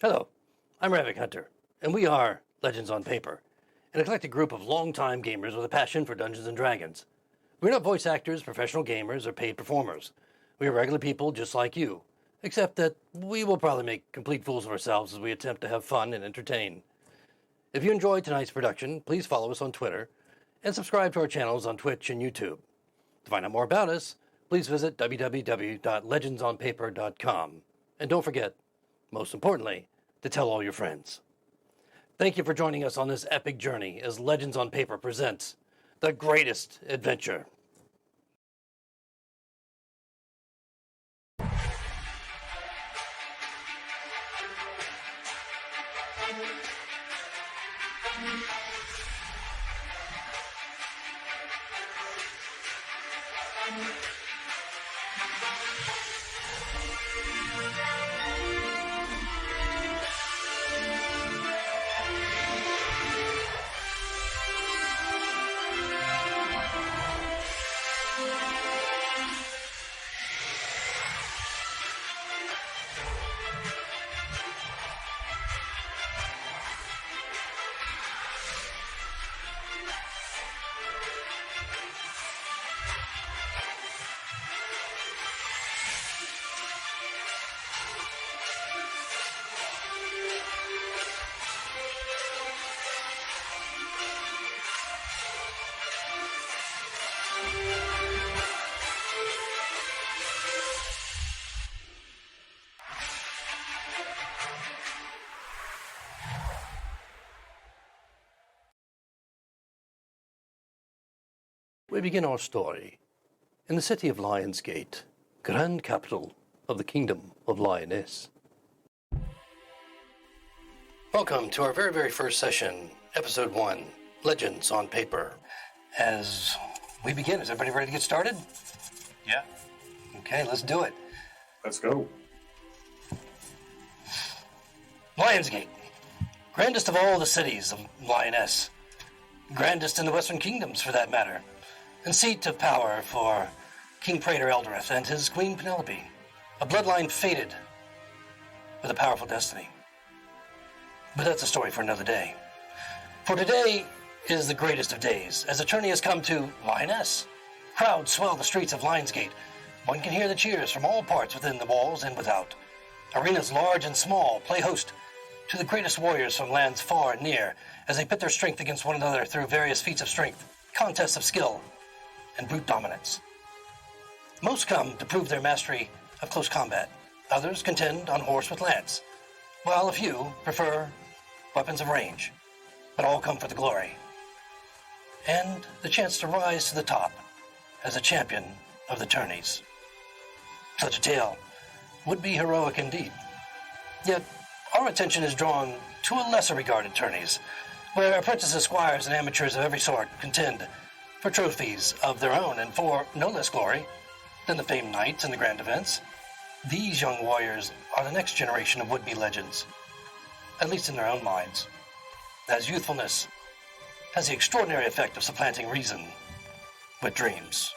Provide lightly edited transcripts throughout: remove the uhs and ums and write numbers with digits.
Hello, I'm Ravek Hunter, and we are Legends on Paper, an eclectic group of longtime gamers with a passion for Dungeons & Dragons. We're not voice actors, professional gamers, or paid performers. We are regular people just like you, except that we will probably make complete fools of ourselves as we attempt to have fun and entertain. If you enjoyed tonight's production, please follow us on Twitter and subscribe to our channels on Twitch and YouTube. To find out more about us, please visit www.legendsonpaper.com. And don't forget, most importantly, to tell all your friends. Thank you for joining us on this epic journey as Legends on Paper presents the greatest adventure. We begin our story in the city of Lionsgate, grand capital of the Kingdom of Lyonesse. Welcome to our very first session, Episode 1, Legends on Paper. As we begin, is everybody ready to get started? Yeah. Okay, let's do it. Let's go. Lionsgate, grandest of all the cities of Lyonesse, grandest in the Western Kingdoms for that matter, and seat of power for King Praetor Eldareth and his Queen Penelope, a bloodline fated with a powerful destiny. But that's a story for another day. For today is the greatest of days, as the Tourney has come to Lyonesse. Crowds swell the streets of Lionsgate. One can hear the cheers from all parts within the walls and without. Arenas large and small play host to the greatest warriors from lands far and near, as they pit their strength against one another through various feats of strength, contests of skill, and brute dominance. Most come to prove their mastery of close combat. Others contend on horse with lance, while a few prefer weapons of range, but all come for the glory and the chance to rise to the top as a champion of the Tourneys. Such a tale would be heroic indeed. Yet our attention is drawn to a lesser regarded Tourneys, where apprentices, squires, and amateurs of every sort contend for trophies of their own and for no less glory than the famed knights and the grand events. These young warriors are the next generation of would-be legends, at least in their own minds, as youthfulness has the extraordinary effect of supplanting reason with dreams.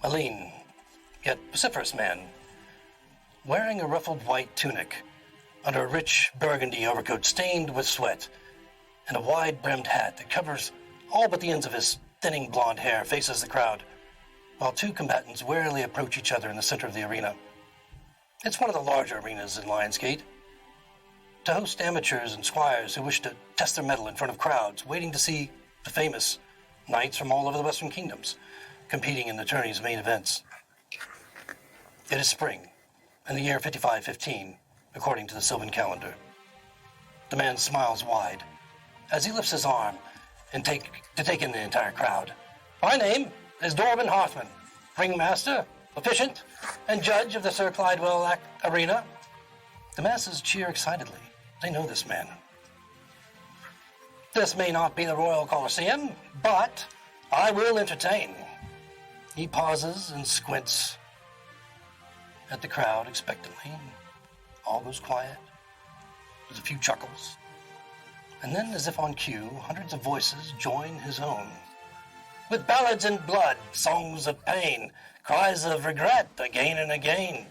A lean, yet vociferous man, wearing a ruffled white tunic under a rich burgundy overcoat stained with sweat, and a wide-brimmed hat that covers all but the ends of his thinning blonde hair, faces the crowd, while two combatants warily approach each other in the center of the arena. It's one of the larger arenas in Lionsgate, to host amateurs and squires who wish to test their mettle in front of crowds, waiting to see the famous knights from all over the Western Kingdoms competing in the Tourney's main events. It is spring, in the year 5515, according to the Sylvan calendar. The man smiles wide as he lifts his arm and take in the entire crowd. My name is Dorman Hoffman, ringmaster, officiant, and judge of the Sir Clydewell Arena. The masses cheer excitedly. They know this man. This may not be the Royal Colosseum, but I will entertain. He pauses and squints at the crowd expectantly. All goes quiet. There's a few chuckles. And then, as if on cue, hundreds of voices join his own. With ballads in blood, songs of pain, cries of regret again and again.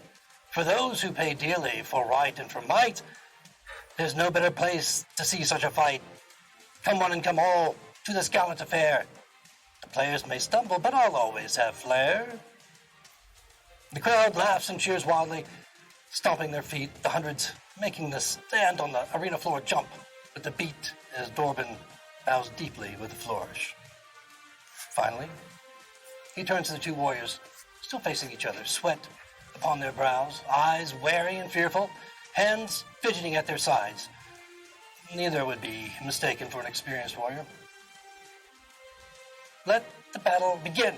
For those who pay dearly for right and for might, there's no better place to see such a fight. Come one and come all to this gallant affair. The players may stumble, but I'll always have flair. The crowd laughs and cheers wildly, stomping their feet, the hundreds making the stand on the arena floor jump with the beat as Dorbin bows deeply with a flourish. Finally, he turns to the two warriors, still facing each other, sweat upon their brows, eyes wary and fearful, hands fidgeting at their sides. Neither would be mistaken for an experienced warrior. Let the battle begin,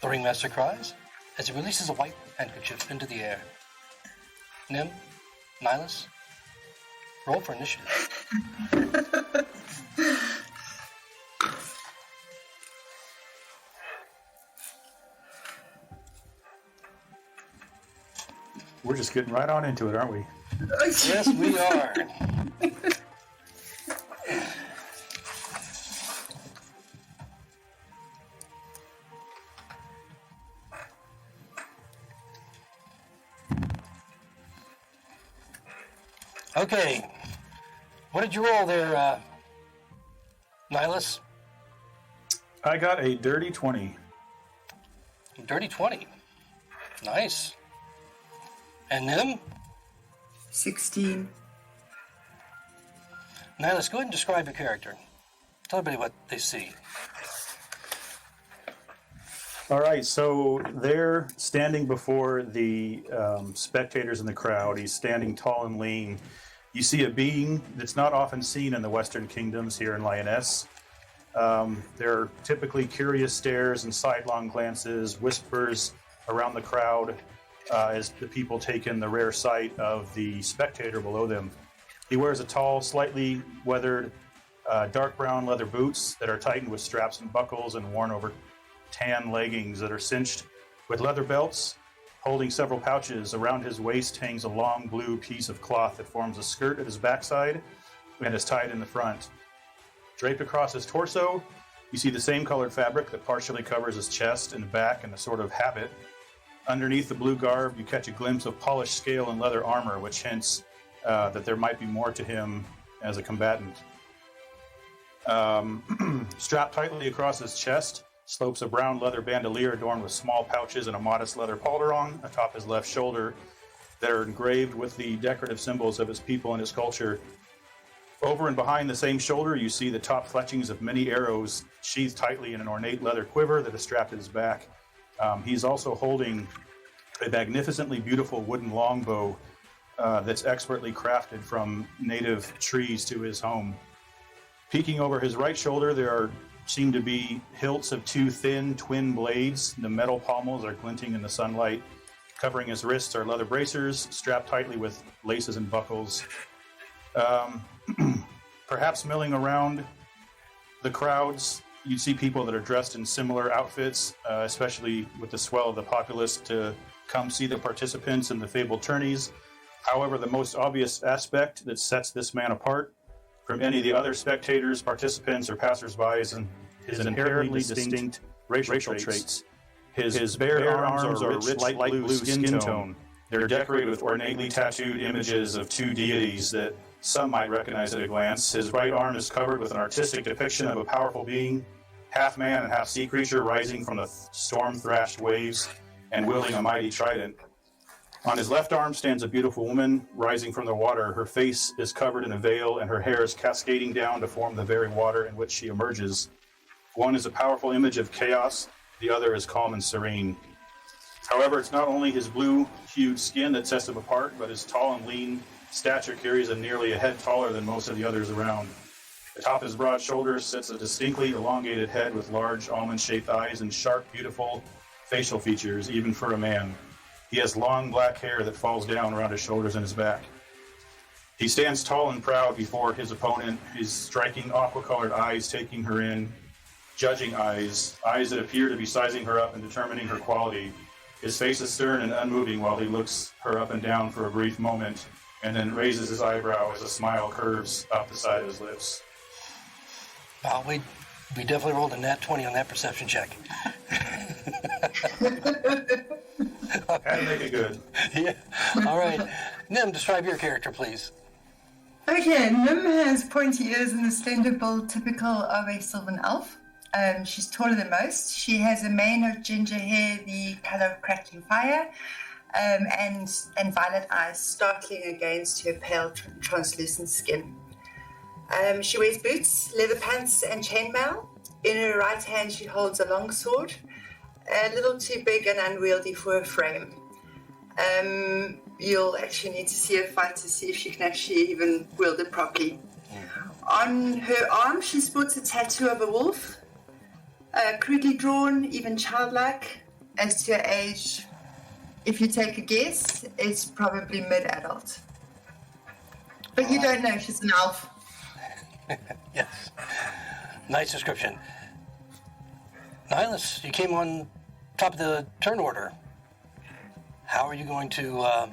the ringmaster cries as he releases a white handkerchief into the air. Nim, Nihilus, roll for initiative. We're just getting right on into it, aren't we? Yes, we are. Okay. What did you roll there, Nihilus? I got a dirty 20. Dirty 20. Nice. And Nim? 16. Nihilus, go ahead and describe your character. Tell everybody what they see. All right, so they're standing before the spectators in the crowd. He's standing tall and lean. You see a being that's not often seen in the Western Kingdoms here in Lyonesse. There are typically curious stares and sidelong glances, whispers around the crowd as the people take in the rare sight of the spectator below them. He wears a tall, slightly weathered, dark brown leather boots that are tightened with straps and buckles and worn over tan leggings that are cinched with leather belts. Holding several pouches, around his waist hangs a long blue piece of cloth that forms a skirt at his backside and is tied in the front. Draped across his torso, you see the same colored fabric that partially covers his chest and back in a sort of habit. Underneath the blue garb, you catch a glimpse of polished scale and leather armor, which hints that there might be more to him as a combatant. Strapped tightly across his chest slopes a brown leather bandolier adorned with small pouches and a modest leather pauldron atop his left shoulder that are engraved with the decorative symbols of his people and his culture. Over and behind the same shoulder, you see the top fletchings of many arrows sheathed tightly in an ornate leather quiver that is strapped at his back. He's also holding a magnificently beautiful wooden longbow that's expertly crafted from native trees to his home. Peeking over his right shoulder, there seem to be hilts of two thin twin blades. The metal pommels are glinting in the sunlight. Covering his wrists are leather bracers, strapped tightly with laces and buckles. Perhaps milling around the crowds, you see people that are dressed in similar outfits, especially with the swell of the populace to come see the participants in the fabled tourneys. However, the most obvious aspect that sets this man apart from any of the other spectators, participants, or passersby is his inherently distinct racial traits. His bare arms are rich light blue skin tone. They're decorated with ornately tattooed images of two deities that some might recognize at a glance. His right arm is covered with an artistic depiction of a powerful being, half man and half sea creature, rising from the storm-thrashed waves and wielding a mighty trident. On his left arm stands a beautiful woman rising from the water. Her face is covered in a veil, and her hair is cascading down to form the very water in which she emerges. One is a powerful image of chaos, the other is calm and serene. However, it's not only his blue-hued skin that sets him apart, but his tall and lean stature carries him nearly a head taller than most of the others around. Atop his broad shoulders sits a distinctly elongated head with large almond-shaped eyes and sharp, beautiful facial features, even for a man. He has long black hair that falls down around his shoulders and his back. He stands tall and proud before his opponent, his striking aqua-colored eyes taking her in, judging eyes that appear to be sizing her up and determining her quality. His face is stern and unmoving while he looks her up and down for a brief moment, and then raises his eyebrow as a smile curves up the side of his lips. Wow, we definitely rolled a nat 20 on that perception check. Gotta make it good. Yeah. All right. Nim, describe your character, please. Okay, Nim has pointy ears and a slender build typical of a sylvan elf. She's taller than most. She has a mane of ginger hair, the color of crackling fire, and violet eyes, startling against her pale, translucent skin. She wears boots, leather pants, and chainmail. In her right hand, she holds a long sword, a little too big and unwieldy for her frame. You'll actually need to see her fight to see if she can actually even wield it properly. On her arm, she sports a tattoo of a wolf, crudely drawn, even childlike. As to her age, if you take a guess, it's probably mid-adult. But you don't know, she's an elf. Yes. Nice description. Nihilus, you came on top of the turn order. How are you going to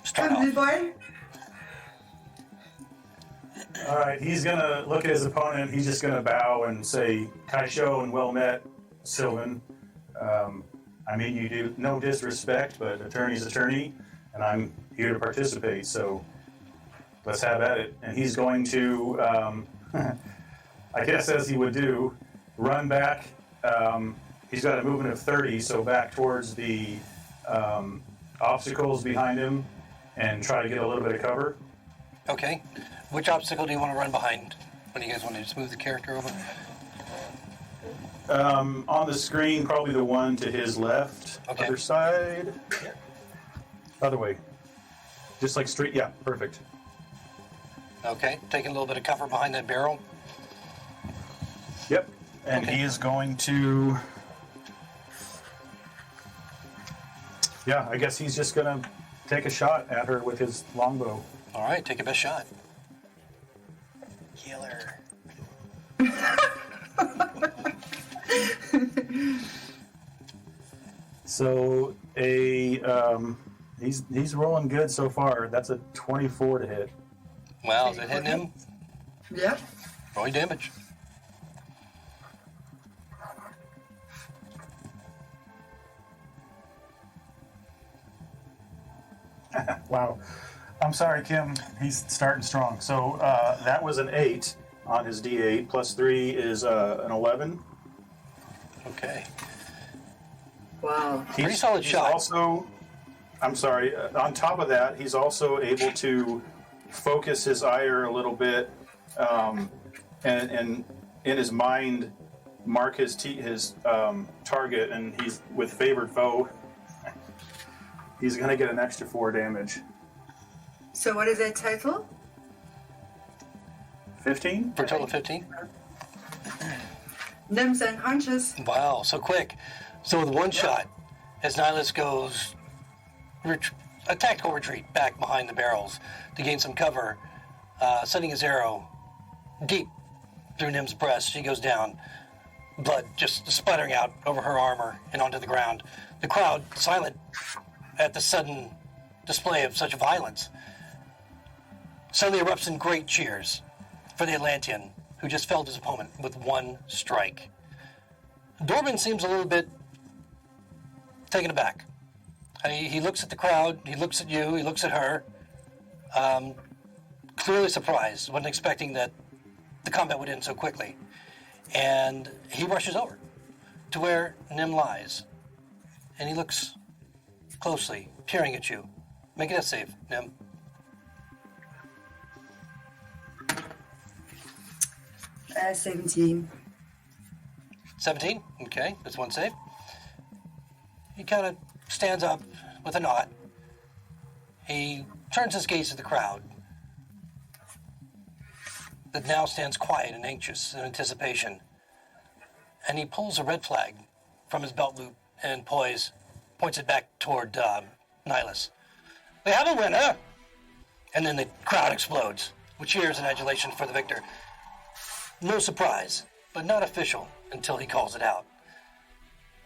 start Come, blue off? boy. All right, he's gonna look at his opponent. He's just gonna bow and say, "Kaisho and well met, Sylvan. I mean, you do no disrespect, but attorney's attorney, and I'm here to participate. So let's have at it." And he's going to, I guess, as he would do, run back. He's got a movement of 30, so back towards the obstacles behind him, and try to get a little bit of cover. Okay. Which obstacle do you want to run behind? What do you guys want to just move the character over? On the screen, probably the one to his left. Okay. Other side. Other way. Just like straight. Yeah, perfect. Okay. Taking a little bit of cover behind that barrel. Yep. And Okay. he is going to. Yeah, I guess he's just going to take a shot at her with his longbow. All right. Take your best shot. Killer. So he's rolling good so far. That's a 24 to hit. Wow, is it hitting him? Yep. Roll your damage. Wow. I'm sorry, Kim. He's starting strong. So that was an 8 on his D8. Plus 3 is an 11. Okay. Wow. Pretty solid shot. Also, I'm sorry. On top of that, he's also able to focus his ire a little bit, and in his mind mark his target, and he's with favored foe. He's going to get an extra 4 damage. So what is that total? 15? For a total of 15? Nim's unconscious. Wow, so quick. So with one shot, as Nihilus goes a tactical retreat back behind the barrels to gain some cover, sending his arrow deep through Nim's breast, she goes down, blood just splattering out over her armor and onto the ground. The crowd, silent at the sudden display of such violence, suddenly erupts in great cheers for the Atlantean, who just felled his opponent with one strike. Dorbin seems a little bit taken aback. He looks at the crowd, he looks at you, he looks at her, clearly surprised, wasn't expecting that the combat would end so quickly. And he rushes over to where Nim lies, and he looks closely, peering at you. Make it a save, Nim. 17. 17? Okay, that's one save. He kind of stands up with a nod. He turns his gaze to the crowd that now stands quiet and anxious in anticipation. And he pulls a red flag from his belt loop and points it back toward Nihilus. We have a winner! And then the crowd explodes with cheers and adulation for the victor. No surprise, but not official until he calls it out.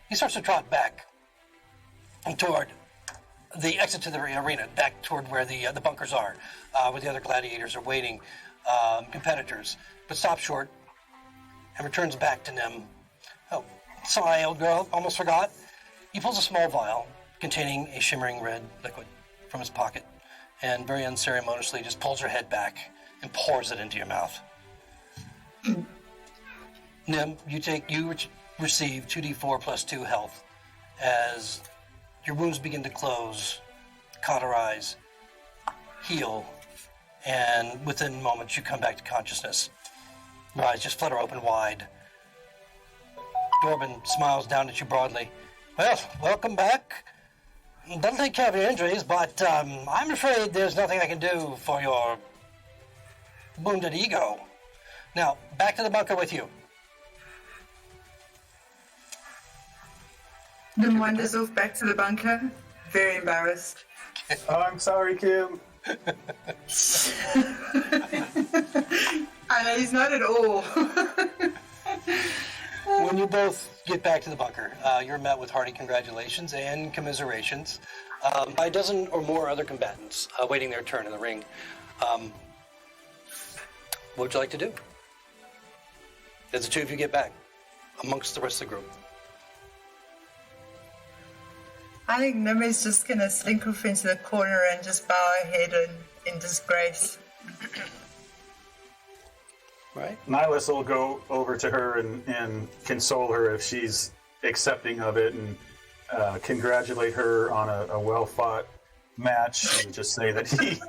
He starts to trot back toward the exit to the arena, back toward where the bunkers are, where the other gladiators are waiting, competitors, but stops short and returns back to Nim. Oh, Sorry, old girl, almost forgot. He pulls a small vial containing a shimmering red liquid from his pocket and very unceremoniously just pulls her head back and pours it into your mouth. Nim, you receive 2d4 plus 2 health as your wounds begin to close, cauterize, heal, and within moments you come back to consciousness. Your eyes just flutter open wide. Dorbin smiles down at you broadly. Well, welcome back. That'll take care of your injuries, but I'm afraid there's nothing I can do for your wounded ego. Now, back to the bunker with you. Nim wanders off back to the bunker, very embarrassed. Oh, I'm sorry, Kim. I know he's not at all. When you both get back to the bunker, you're met with hearty congratulations and commiserations by a dozen or more other combatants awaiting their turn in the ring. What would you like to do as the two of you get back amongst the rest of the group? I think Nim is just going to slink off into the corner and just bow her head in disgrace. Right. Nihilus will go over to her and console her if she's accepting of it and congratulate her on a well-fought match and just say that he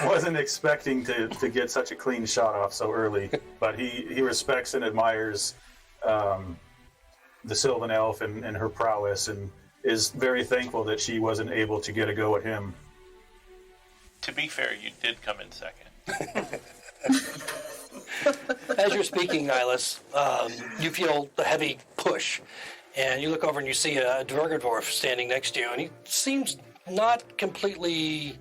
wasn't expecting to get such a clean shot off so early, but he respects and admires the Sylvan Elf and her prowess and is very thankful that she wasn't able to get a go at him. To be fair, you did come in second. As you're speaking, Nihilus, you feel a heavy push, and you look over and you see a Dvergadorf standing next to you, and he seems not completely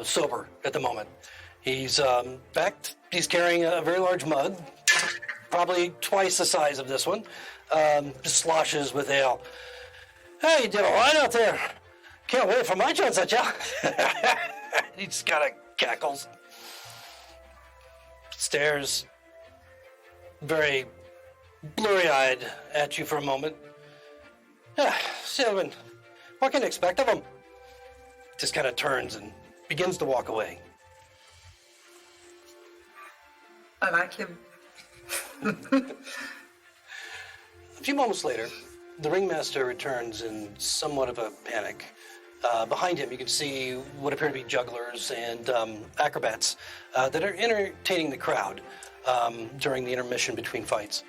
sober at the moment. He's he's carrying a very large mug, probably twice the size of this one, just sloshes with ale. Hey, you did all right out there. Can't wait for my chance at ya. He just kind of cackles. Stares very blurry-eyed at you for a moment. Sylvan, what can you expect of him? Just kind of turns and begins to walk away. I like him. A few moments later, the ringmaster returns in somewhat of a panic. Behind him, you can see what appear to be jugglers and acrobats that are entertaining the crowd during the intermission between fights.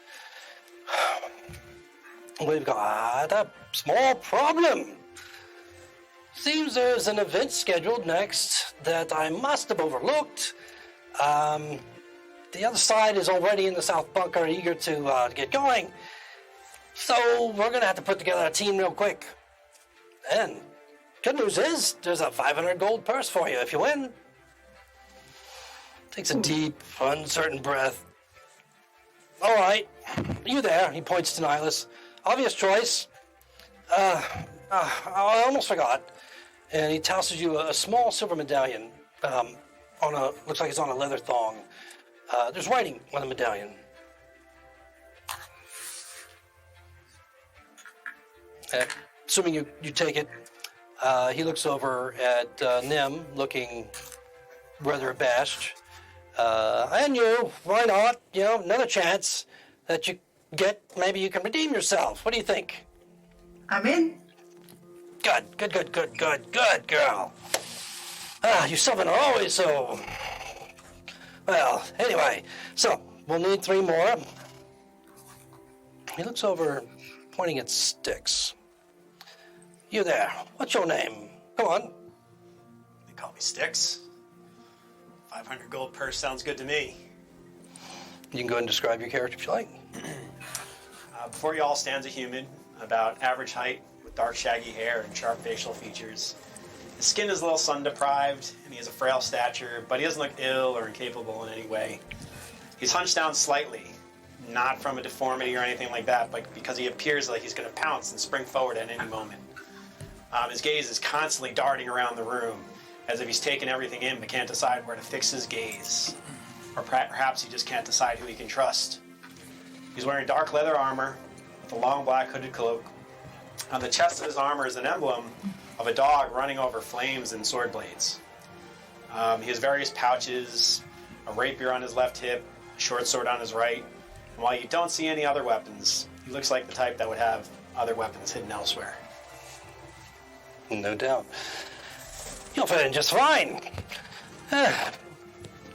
We've got a small problem. Seems there's an event scheduled next that I must have overlooked. The other side is already in the south bunker, eager to get going. So we're going to have to put together a team real quick. And good news is, there's a 500 gold purse for you if you win. Takes a deep, uncertain breath. All right, you there, he points to Nihilus. Obvious choice. I almost forgot. And he tosses you a small silver medallion looks like it's on a leather thong. There's writing on the medallion. Assuming you take it, he looks over at Nim, looking rather abashed. And you, why not? You know, another chance that you get, maybe you can redeem yourself. What do you think? I'm in. Good, girl. You Sylvan are always so... Well, anyway, so we'll need 3 more. He looks over, pointing at Styx. You there, what's your name? Go on. They call me Styx. 500 gold purse sounds good to me. You can go ahead and describe your character if you like. Before you all stands a human, about average height, with dark shaggy hair and sharp facial features. His skin is a little sun-deprived, and he has a frail stature, but he doesn't look ill or incapable in any way. He's hunched down slightly, not from a deformity or anything like that, but because he appears like he's going to pounce and spring forward at any moment. His gaze is constantly darting around the room, as if he's taken everything in but can't decide where to fix his gaze. Or perhaps he just can't decide who he can trust. He's wearing dark leather armor, with a long black hooded cloak. On the chest of his armor is an emblem of a dog running over flames and sword blades. He has various pouches, a rapier on his left hip, a short sword on his right. And while you don't see any other weapons, he looks like the type that would have other weapons hidden elsewhere. No doubt. You'll fit in just fine.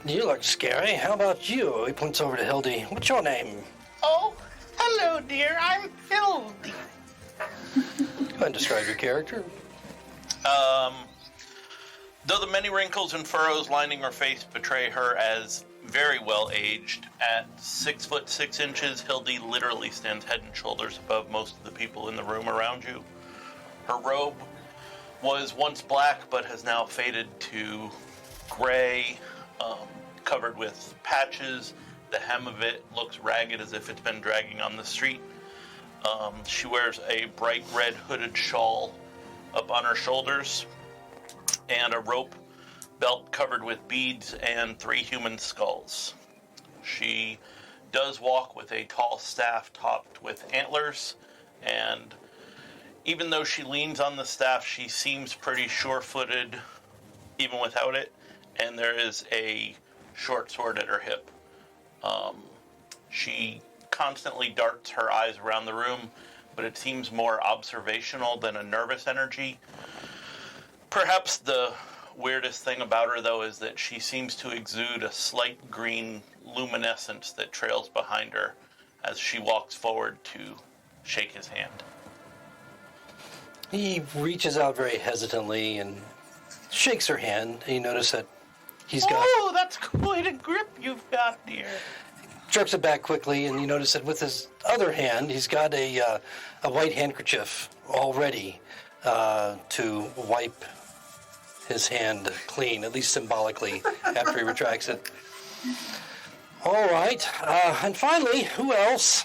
You look scary. How about you? He points over to Hildy. What's your name? Oh, hello, dear. I'm Hildy. Go ahead and describe your character. Though the many wrinkles and furrows lining her face betray her as very well aged, at 6 foot 6 inches, Hildy literally stands head and shoulders above most of the people in the room around you. Her robe was once black, but has now faded to gray, covered with patches. The hem of it looks ragged, as if it's been dragging on the street. She wears a bright red hooded shawl up on her shoulders, and a rope belt covered with beads and 3 human skulls. She does walk with a tall staff topped with antlers, and even though she leans on the staff, she seems pretty sure-footed even without it, and there is a short sword at her hip. She constantly darts her eyes around the room, but it seems more observational than a nervous energy. Perhaps the weirdest thing about her, though, is that she seems to exude a slight green luminescence that trails behind her as she walks forward to shake his hand. He reaches out very hesitantly and shakes her hand. And you notice that he's got... Oh, that's quite a grip you've got, dear. Jerks it back quickly, and you notice that with his other hand, he's got a white handkerchief all ready to wipe his hand clean, at least symbolically, after he retracts it. All right. And finally, who else?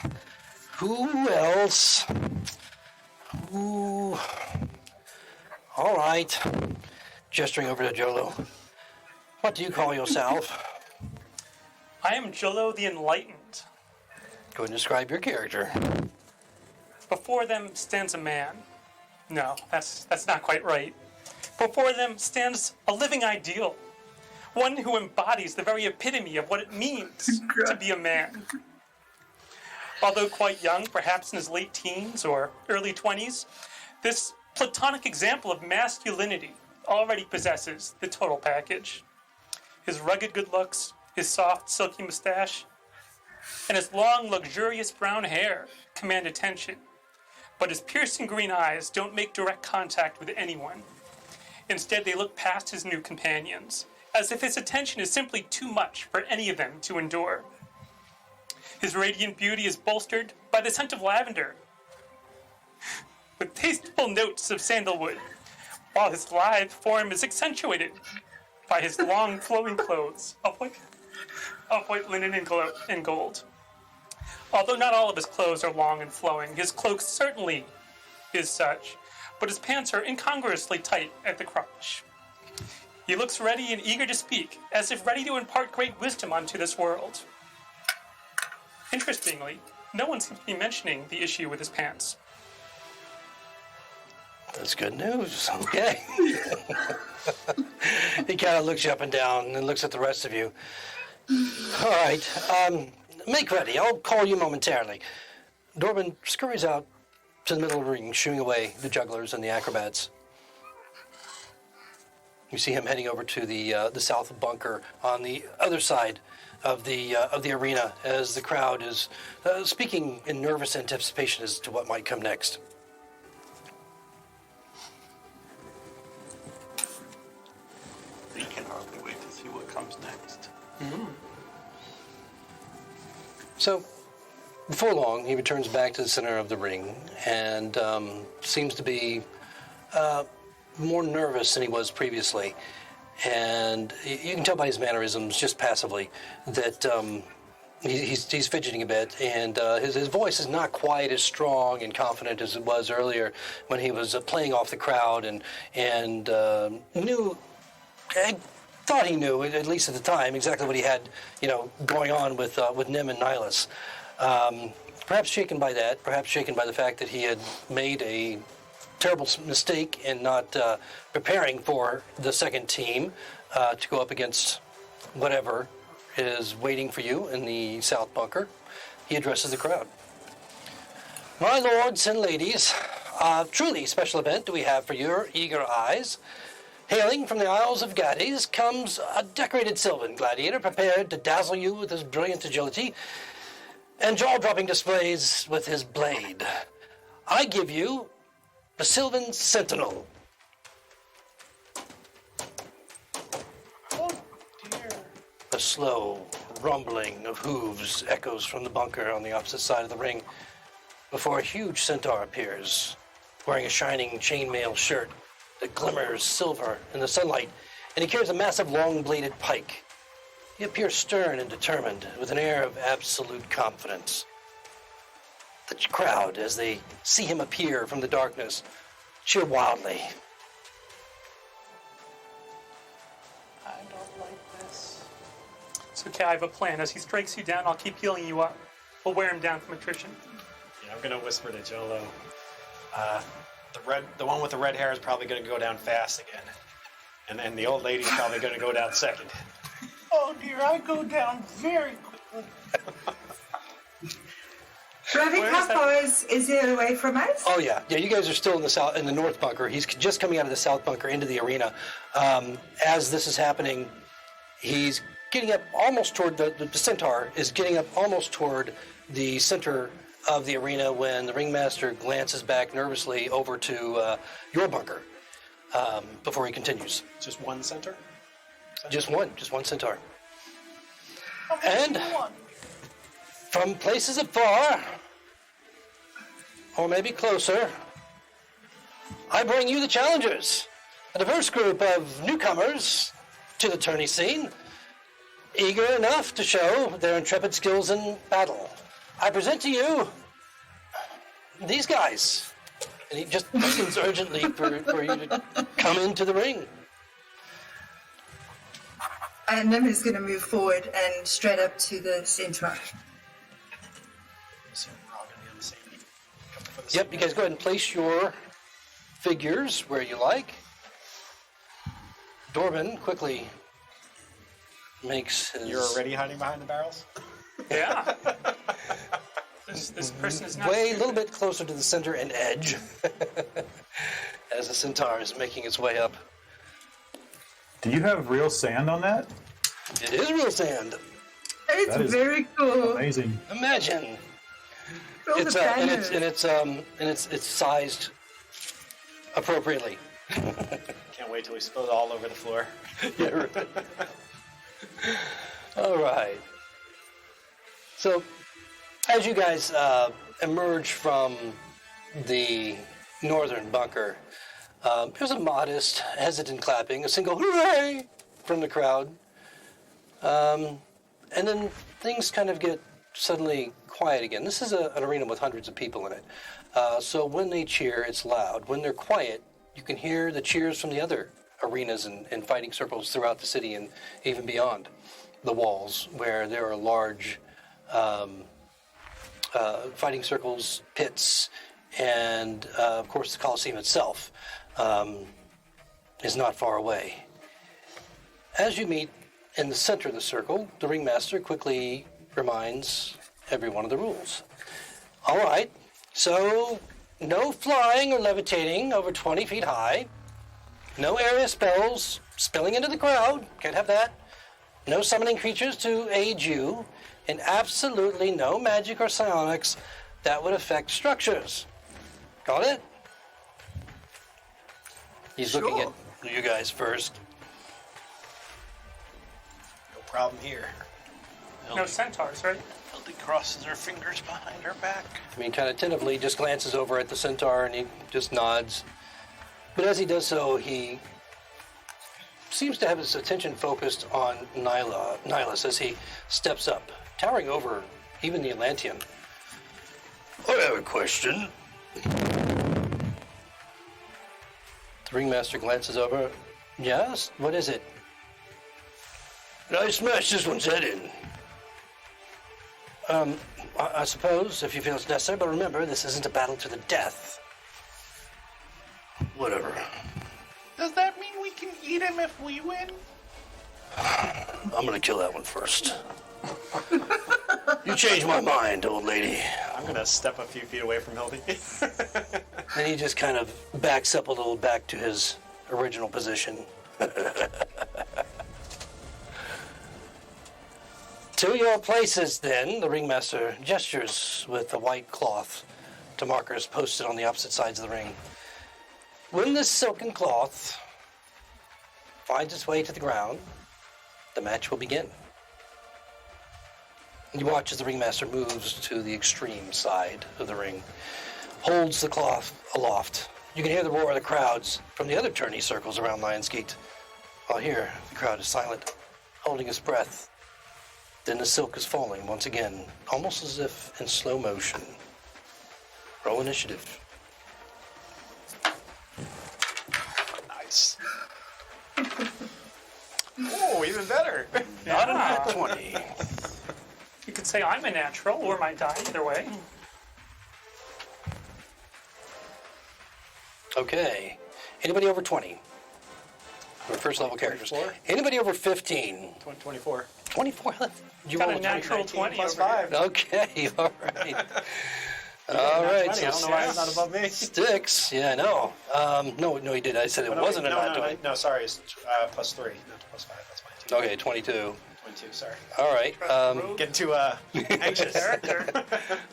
All right. Gesturing over to Jolo. What do you call yourself? I am Jolo the Enlightened. Go ahead and describe your character. Before them stands a man. No, that's not quite right. Before them stands a living ideal. One who embodies the very epitome of what it means to be a man. Although quite young, perhaps in his late teens or early 20s, this platonic example of masculinity already possesses the total package. His rugged good looks, his soft, silky mustache, and his long, luxurious brown hair command attention. But his piercing green eyes don't make direct contact with anyone. Instead, they look past his new companions, as if his attention is simply too much for any of them to endure. His radiant beauty is bolstered by the scent of lavender, with tasteful notes of sandalwood, while his lithe form is accentuated by his long flowing clothes of white linen and gold. Although not all of his clothes are long and flowing, his cloak certainly is such, but his pants are incongruously tight at the crotch. He looks ready and eager to speak, as if ready to impart great wisdom onto this world. Interestingly, no one seems to be mentioning the issue with his pants. That's good news. Okay. He kind of looks you up and down and looks at the rest of you. All right. Make ready. I'll call you momentarily. Dorban scurries out to the middle of the ring, shooing away the jugglers and the acrobats. You see him heading over to the south bunker on the other side of the arena, as the crowd is speaking in nervous anticipation as to what might come next. You can hardly wait to see what comes next. Mm-hmm. So, before long, he returns back to the center of the ring and seems to be more nervous than he was previously. And you can tell by his mannerisms, just passively, that he's fidgeting a bit, and his voice is not quite as strong and confident as it was earlier when he was playing off the crowd and knew. I thought he knew, at least at the time, exactly what he had, going on with Nim and Nihilus. perhaps shaken by that, perhaps shaken by the fact that he had made a terrible mistake in not preparing for the second team to go up against whatever is waiting for you in the south bunker, he addresses the crowd. My lords and ladies, a truly special event do we have for your eager eyes. Hailing from the Isles of Gades comes a decorated Sylvan gladiator prepared to dazzle you with his brilliant agility and jaw-dropping displays with his blade. I give you the Sylvan Sentinel. Oh, dear. The slow rumbling of hooves echoes from the bunker on the opposite side of the ring before a huge centaur appears, wearing a shining chainmail shirt that glimmers silver in the sunlight, and he carries a massive long-bladed pike. He appears stern and determined, with an air of absolute confidence. The crowd, as they see him appear from the darkness, cheer wildly. I don't like this. It's okay, I have a plan. As he strikes you down, I'll keep healing you up. We'll wear him down from attrition. Yeah, I'm gonna whisper to Jolo. The one with the red hair is probably gonna go down fast again, and then the old lady's probably gonna go down second. Oh dear, I go down very quickly. Ravek, how far is he away from us? Oh yeah, you guys are still in the north bunker. He's just coming out of the south bunker into the arena. As this is happening, he's getting up almost toward the centaur is getting up almost toward the center of the arena when the ringmaster glances back nervously over to your bunker before he continues. Just one center? Just one centaur. And from places afar, or maybe closer, I bring you the challengers, a diverse group of newcomers to the tourney scene, eager enough to show their intrepid skills in battle. I present to you these guys. And he just beckons urgently for you to come into the ring. And Nim is going to move forward and straight up to the centaur. So we're all gonna be on the same. Yep, you guys go ahead and place your figures where you like. Dorban quickly makes his... You're already hiding behind the barrels? Yeah. This person is not way a little bit closer to the center and edge as the centaur is making its way up. Do you have real sand on that? It is real sand. It's That is very cool. Amazing. Imagine. All It's the and banners. it's sized appropriately. Can't wait till we spill it all over the floor. Yeah, right. All right. So, as you guys emerge from the northern bunker, there's a modest, hesitant clapping, a single hooray from the crowd. And then things kind of get suddenly quiet again. This is an arena with hundreds of people in it. So when they cheer, it's loud. When they're quiet, you can hear the cheers from the other arenas and fighting circles throughout the city and even beyond the walls, where there are large fighting circles, pits, and of course the Colosseum itself is not far away. As you meet in the center of the circle, the ringmaster quickly reminds everyone of the rules. All right, so no flying or levitating over 20 feet high, no area spells spilling into the crowd, can't have that, no summoning creatures to aid you, and absolutely no magic or psionics that would affect structures. Got it? He's looking at you guys first. No problem here. No centaurs, right? Hildy crosses her fingers behind her back. I mean, kind of tentatively just glances over at the centaur and he just nods. But as he does so, he seems to have his attention focused on Nihilus as he steps up, towering over even the Atlantean. I have a question. The ringmaster glances over. Yes? What is it? I smashed this one's head in. I suppose, if you feel it's necessary, but remember, this isn't a battle to the death. Whatever. Does that mean we can eat him if we win? I'm gonna kill that one first. You changed my mind, old lady. I'm gonna step a few feet away from Hildy. And he just kind of backs up a little back to his original position. To your places, then. The ringmaster gestures with a white cloth to markers posted on the opposite sides of the ring. When this silken cloth finds its way to the ground, the match will begin. You watch as the ringmaster moves to the extreme side of the ring, holds the cloth aloft. You can hear the roar of the crowds from the other tourney circles around Lion's Gate. While here, the crowd is silent, holding its breath. Then the silk is falling once again, almost as if in slow motion. Roll initiative. Nice. Oh, even better. Not a nat 20. You could say I'm a natural, or might die, either way. Okay. Anybody over 20? We're first level characters. 24? Anybody over 15? 24. 24? You Got roll a natural 20 plus over 5. here. Okay, all right. All right, 20. I don't know why it's not above me. Sticks. Yeah, I know. No, he did. I said it wasn't a nat 20. No, sorry, it's plus 3, not plus 5. That's fine. Okay, 22. 22, sorry. All right. Getting too anxious. Character.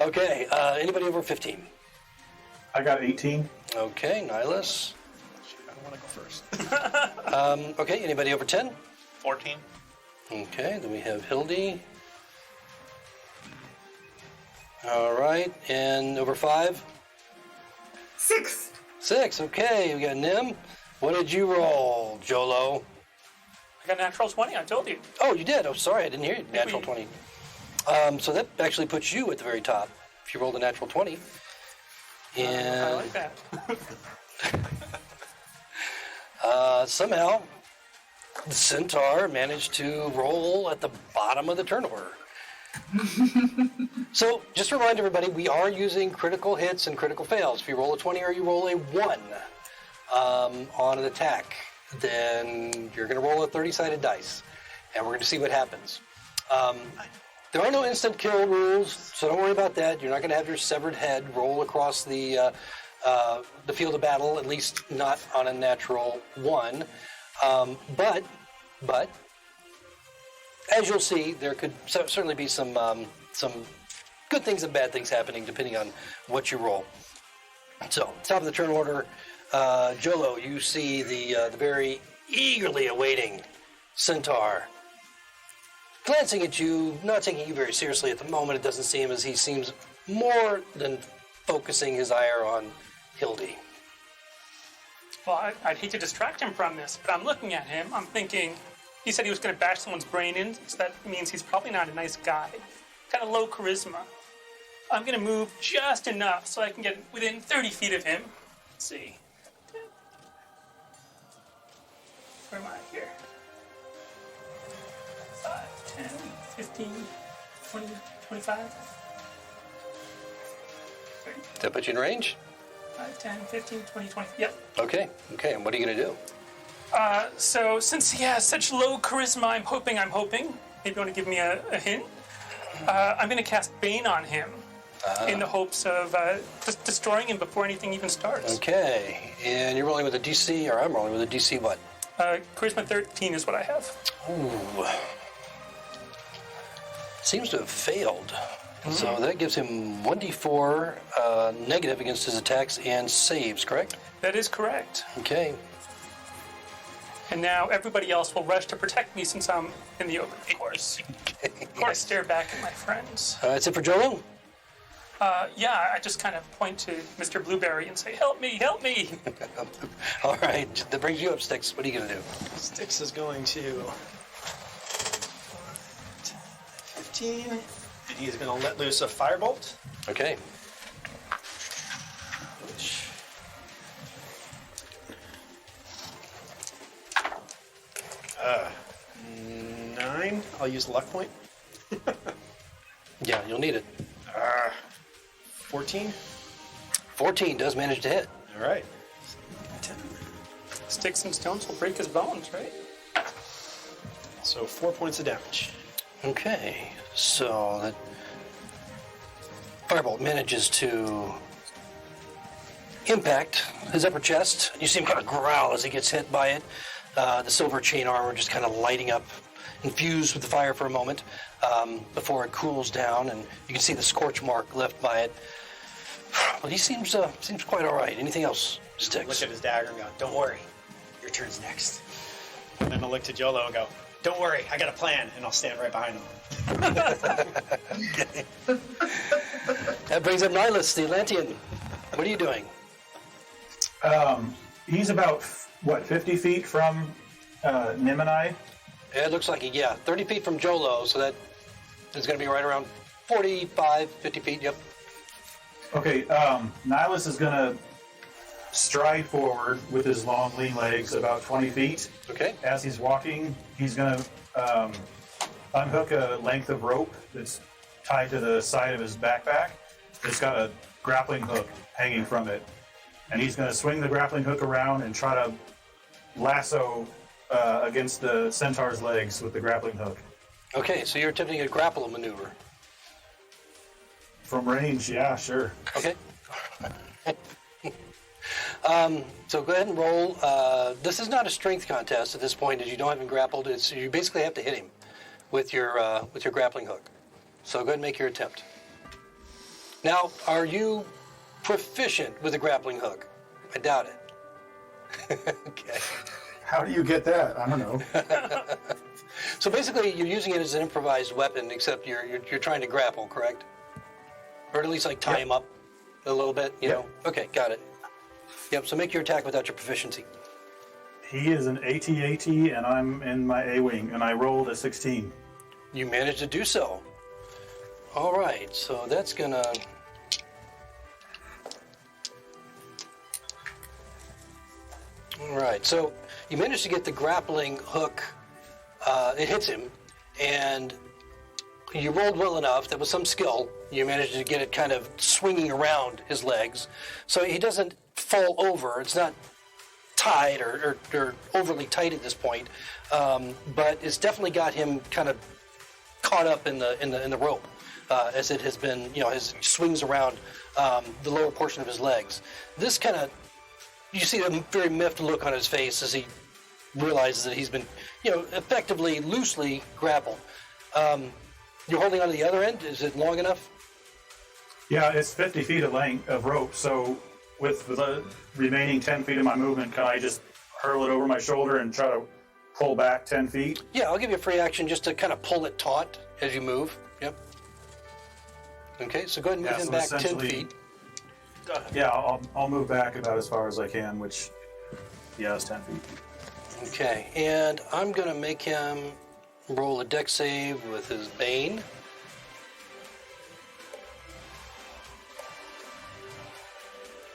Okay, anybody over 15? I got 18. Okay, Nihilus. Shoot, I don't want to go first. Okay, anybody over 10? 14. Okay, then we have Hildy. All right, and over 5? 6. 6, okay, we got Nim. What did you roll, Jolo? I got a natural 20, I told you. Oh, you did? Oh, sorry, I didn't hear you. Natural we- 20. So that actually puts you at the very top, if you rolled a natural 20. I And like that. somehow, the centaur managed to roll at the bottom of the turn order. So, just to remind everybody, we are using critical hits and critical fails. If you roll a 20 or you roll a 1 on an attack, then you're going to roll a 30-sided dice, and we're going to see what happens. There are no instant kill rules, so don't worry about that. You're not going to have your severed head roll across the field of battle, at least not on a natural 1. But as you'll see, there could certainly be some good things and bad things happening depending on what you roll. So, top of the turn order, Jolo, you see the very eagerly awaiting centaur glancing at you, not taking you very seriously at the moment. It doesn't seem as he seems more than focusing his ire on Hildy. Well, I'd hate to distract him from this, but I'm looking at him, I'm thinking, he said he was going to bash someone's brain in, so that means he's probably not a nice guy. Kind of low charisma. I'm going to move just enough so I can get within 30 feet of him. Let's see. Where am I here? 5, 10, 15, 20, 25. 30. Does that put you in range? 5, 10, 15, 20, 20. Yep. Okay, and what are you going to do? So since he has such low charisma, I'm hoping, maybe you want to give me a hint? I'm going to cast Bane on him in the hopes of just destroying him before anything even starts. Okay, and you're rolling with a DC, or I'm rolling with a DC what? Charisma 13 is what I have. Ooh. Seems to have failed. So that gives him 1d4 negative against his attacks and saves, correct? That is correct. Okay. And now everybody else will rush to protect me since I'm in the open, of course. Of course, I stare back at my friends. That's it for Jolo? Yeah, I just kind of point to Mr. Blueberry and say, help me, help me. All right, that brings you up, Styx. What are you going to do? Styx is going to 15, and he's going to let loose a firebolt. Okay. Which 9. I'll use luck point. Yeah, you'll need it. 14. 14 does manage to hit. All right. Sticks and stones will break his bones, right? So 4 points of damage. Okay, so the firebolt manages to impact his upper chest. You see him kind of growl as he gets hit by it. The silver chain armor just kind of lighting up, infused with the fire for a moment before it cools down, and you can see the scorch mark left by it. But he seems quite all right. Anything else, Sticks? Look at his dagger and go, don't worry, your turn's next. And then I'll look to Jolo and go, don't worry, I got a plan, and I'll stand right behind him. That brings up Nihilus, the Atlantean. What are you doing? He's about, 50 feet from Nim and I? It looks like 30 feet from Jolo, so that is going to be right around 45, 50 feet, yep. Okay, Nihilus is going to stride forward with his long, lean legs about 20 feet. Okay. As he's walking, he's going to unhook a length of rope that's tied to the side of his backpack. It's got a grappling hook hanging from it. And he's going to swing the grappling hook around and try to lasso against the centaur's legs with the grappling hook. Okay, so you're attempting a grapple maneuver. From range, yeah, sure. Okay. So go ahead and roll. This is not a strength contest at this point, as you don't have him grappled. You basically have to hit him with your grappling hook. So go ahead and make your attempt. Now, are you proficient with a grappling hook? I doubt it. Okay. How do you get that? I don't know. So basically, you're using it as an improvised weapon, except you're trying to grapple, correct? Or at least like tie him up a little bit, you know? Okay, got it. Yep, so make your attack without your proficiency. He is an AT-AT, and I'm in my A-wing, and I rolled a 16. You managed to do so. All right, so that's gonna... All right, so you managed to get the grappling hook. It hits him, and you rolled well enough. That was some skill. You managed to get it kind of swinging around his legs, so he doesn't fall over. It's not tied or overly tight at this point, but it's definitely got him kind of caught up in the rope as it has been. You know, as he swings around the lower portion of his legs. This kind of, you see a very miffed look on his face as he realizes that he's been, effectively loosely grappled. You're holding on to the other end. Is it long enough? Yeah, it's 50 feet of length of rope, so with the remaining 10 feet of my movement, can I just hurl it over my shoulder and try to pull back 10 feet? Yeah, I'll give you a free action just to kind of pull it taut as you move. Yep. Okay, so go ahead and move him back 10 feet. Go ahead. Yeah, I'll move back about as far as I can, which, is 10 feet. Okay, and I'm going to make him roll a dex save with his Bane.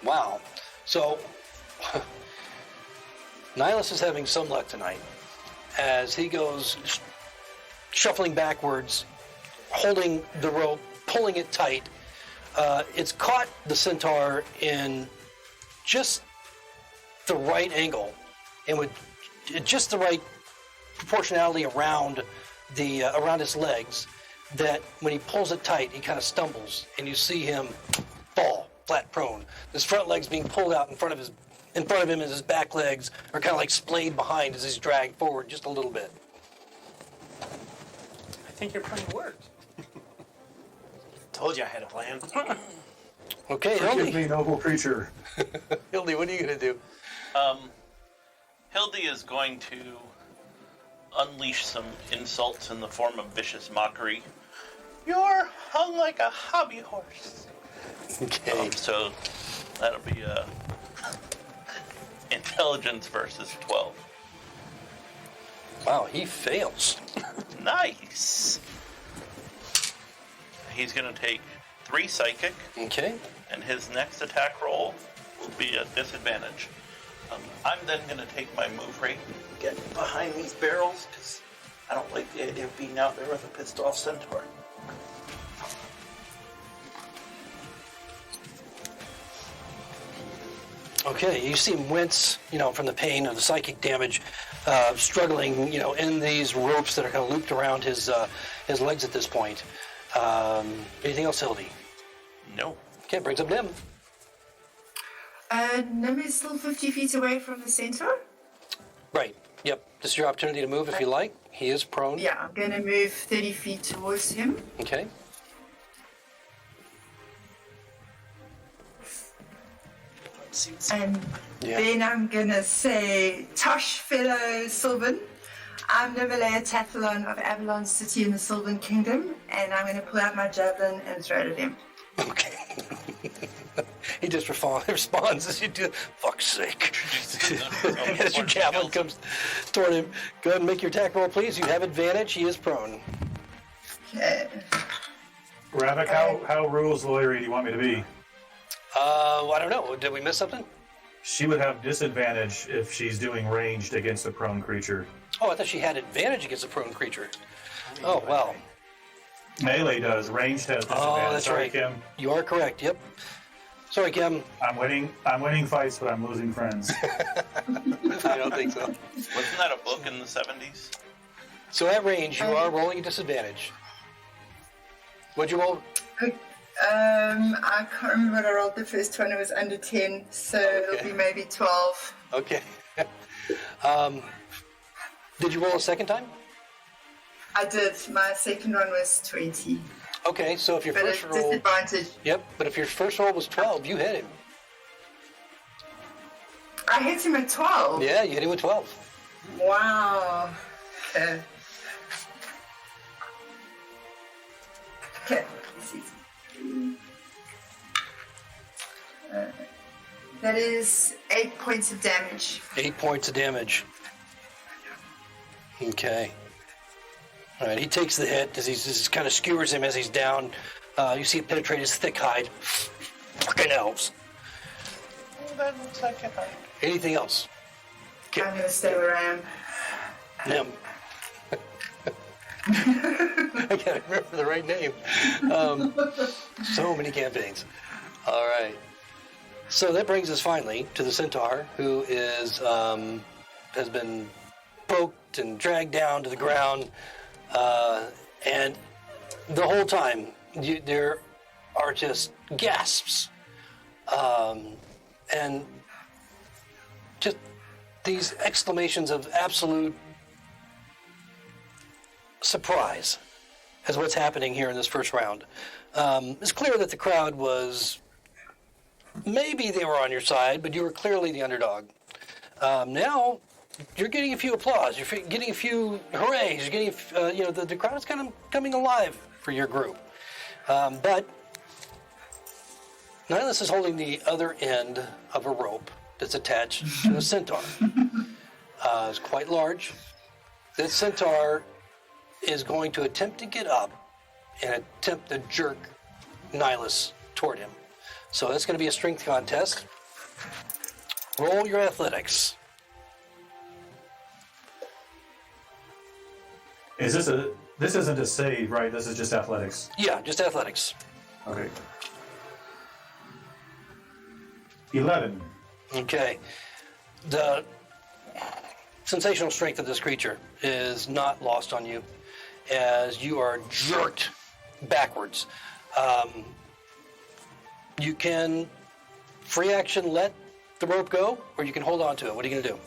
Wow. So, Nihilus is having some luck tonight as he goes shuffling backwards, holding the rope, pulling it tight. It's caught the centaur in just the right angle and with just the right proportionality around his legs, that when he pulls it tight, he kind of stumbles, and you see him fall flat prone. His front legs being pulled out in front of him, and his back legs are kind of like splayed behind as he's dragged forward just a little bit. I think your plan worked. Told you I had a plan. Okay, Forgive Hildy. me, noble creature. Hildy, what are you going to do? Hildy is going to unleash some insults in the form of vicious mockery. You're hung like a hobby horse. Okay. So that'll be intelligence versus 12. Wow, he fails. Nice. He's going to take 3 psychic, Okay. and his next attack roll will be a disadvantage. I'm then going to take my move rate and get behind these barrels because I don't like the idea of being out there with a pissed off centaur. Okay, you see him wince, from the pain of the psychic damage, struggling, in these ropes that are kind of looped around his legs at this point. Anything else, Hildy? No. Okay, brings up Nim. Nim is still 50 feet away from the centaur. Right. Yep. This is your opportunity to move if you like. He is prone. Yeah, I'm going to move 30 feet towards him. Okay. And then I'm going to say, Tosh, fellow Sylvan, I'm Nivelea Tathlon of Avalon City in the Sylvan Kingdom, and I'm going to pull out my javelin and throw it at him. Okay. He just responds as you do. Fuck's sake. As your javelin comes toward him. Go ahead and make your attack roll, please. You have advantage. He is prone. Okay. Ravek, how rules lawyery do you want me to be? I don't know. Did we miss something? She would have disadvantage if she's doing ranged against a prone creature. Oh, I thought she had advantage against a prone creature. Oh, well. Melee does. Ranged has disadvantage. Oh, that's Sorry, right. Kim. You are correct. Yep. Sorry, Kim. I'm winning fights, but I'm losing friends. I don't think so. Wasn't that a book in the 70s? So at range, you are rolling a disadvantage. What'd you roll? I can't remember what I rolled the first one. It was under 10, so it'll be maybe 12. Okay. Did you roll a second time? I did. My second one was 20. Okay, so if your But first a roll... disadvantage. Yep, but if your first roll was 12, you hit him. I hit him at 12. Yeah, you hit him with 12. Wow. Okay. Okay. Let's see. That is 8 points of damage. 8 points of damage. Okay. All right, he takes the hit as he just kind of skewers him as he's down. You see it penetrate his thick hide. Fucking elves. Oh, that looks like it. Anything else? I'm going to stay where I am. Nim. I can't remember the right name. So many campaigns. All right. So that brings us finally to the centaur, who is has been poked and dragged down to the ground, and the whole time there are just gasps, and just these exclamations of absolute surprise as what's happening here in this first round. It's clear that the crowd was, maybe they were on your side, but you were clearly the underdog. Now you're getting a few applause. You're getting a few hoorays. You're getting, the crowd is kind of coming alive for your group. But Nihilus is holding the other end of a rope that's attached to a centaur. It's quite large. This centaur is going to attempt to get up and attempt to jerk Nihilus toward him. So that's going to be a strength contest. Roll your athletics. This isn't a save, right? This is just athletics. Yeah, just athletics. Okay. 11. Okay. The sensational strength of this creature is not lost on you as you are jerked backwards. You can free action let the rope go, or you can hold on to it. What are you going to do?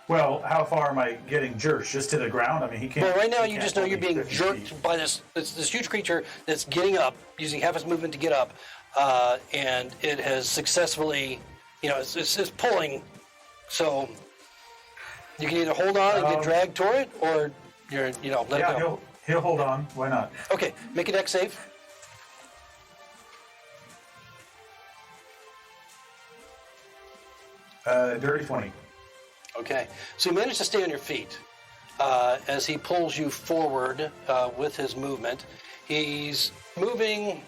Well, how far am I getting jerked? Just to the ground? I mean, he can't. Well, right now he you can't just know hold you're me being 50 jerked feet. by this huge creature that's getting up, using half its movement to get up, and it has successfully, it's pulling. So you can either hold on and get dragged toward it, or let it go. He'll hold on. Why not? Okay, make a dex save. Dirty 20. Okay, so you manage to stay on your feet as he pulls you forward with his movement. He's moving.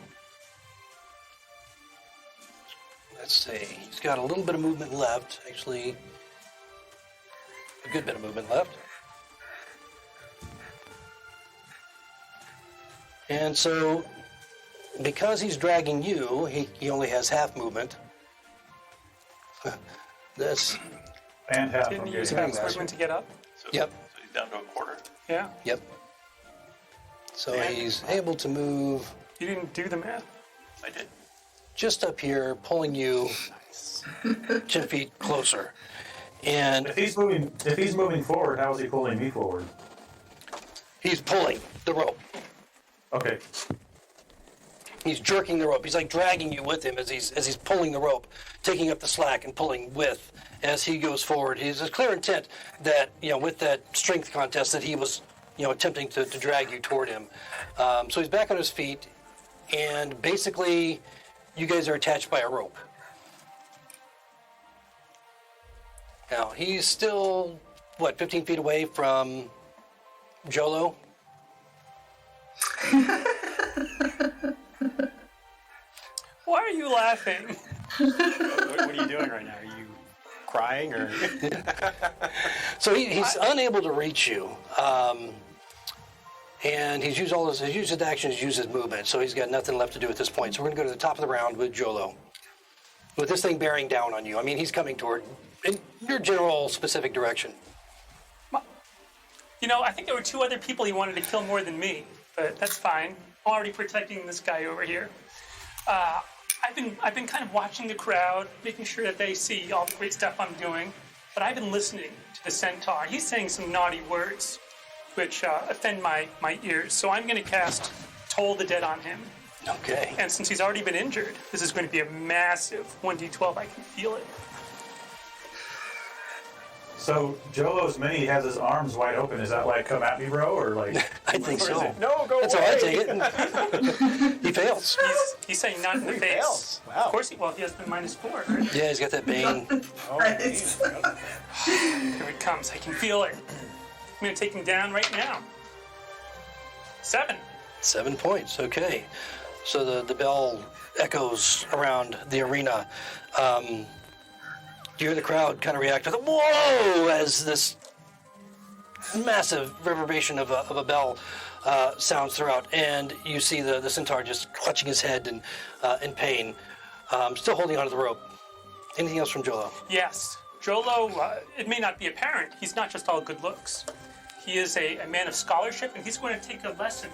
Let's see. He's got a little bit of movement left. Actually, a good bit of movement left. And so because he's dragging you, he only has half movement. This. And half Didn't from use getting half movement to get up. So, Yep. So he's down to a quarter. Yeah. Yep. So he's able to move You didn't do the math. I did. just up here, pulling you 10 feet closer. And If he's moving forward, how is he pulling me forward? he's pulling the rope. Okay. He's jerking the rope. He's like dragging you with him as he's pulling the rope, taking up the slack and pulling with as he goes forward. He's a clear intent that, with that strength contest that he was, attempting to drag you toward him. So he's back on his feet, and basically you guys are attached by a rope. Now, he's still, 15 feet away from Jolo? Why are you laughing? What are you doing right now? Are you crying or? So he's unable to reach you, and he's used his actions, used his movement, so he's got nothing left to do at this point. So we're going to go to the top of the round with Jolo, with this thing bearing down on you. I mean, he's coming toward in your general specific direction. I think there were two other people he wanted to kill more than me, but that's fine. I'm already protecting this guy over here. I've been kind of watching the crowd, making sure that they see all the great stuff I'm doing, but I've been listening to the centaur. He's saying some naughty words, which offend my ears, so I'm going to cast Toll the Dead on him. Okay. And since he's already been injured, this is going to be a massive 1d12. I can feel it. So Jolo's mini has his arms wide open. Is that like "come at me, bro," or like? I think or is so. it, no, go That's away. how I take it. He fails. He's saying not in the He face. fails. Wow. Of course he has the -4, right? Yeah, he's got that bane. Nice. Here it comes. I can feel it. I'm going to take him down right now. 7. 7 points. Okay. So the bell echoes around the arena. You hear the crowd kind of react with a whoa as this massive reverberation of a bell sounds throughout, and you see the centaur just clutching his head in pain, still holding onto the rope. Anything else from Jolo? Yes. Jolo, it may not be apparent, he's not just all good looks. He is a man of scholarship, and he's going to take a lesson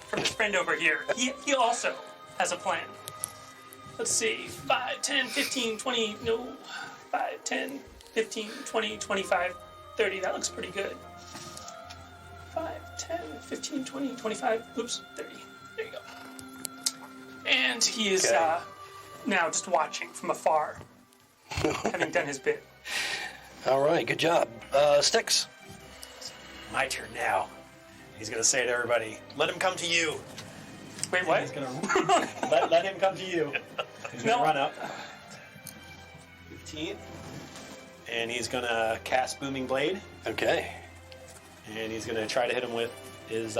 from his friend over here. He also has a plan. Let's see. 5, 10, 15, 20, no. 5, 10, 15, 20, 25, 30. That looks pretty good. 5, 10, 15, 20, 25, oops, 30. There you go. And he is now just watching from afar, having done his bit. All right, good job. Styx. My turn now. He's gonna say to everybody, "Let him come to you." Wait, what? He's gonna let him come to you. He's gonna No. run up. 15. And he's gonna cast Booming Blade. Okay. And he's gonna try to hit him with his,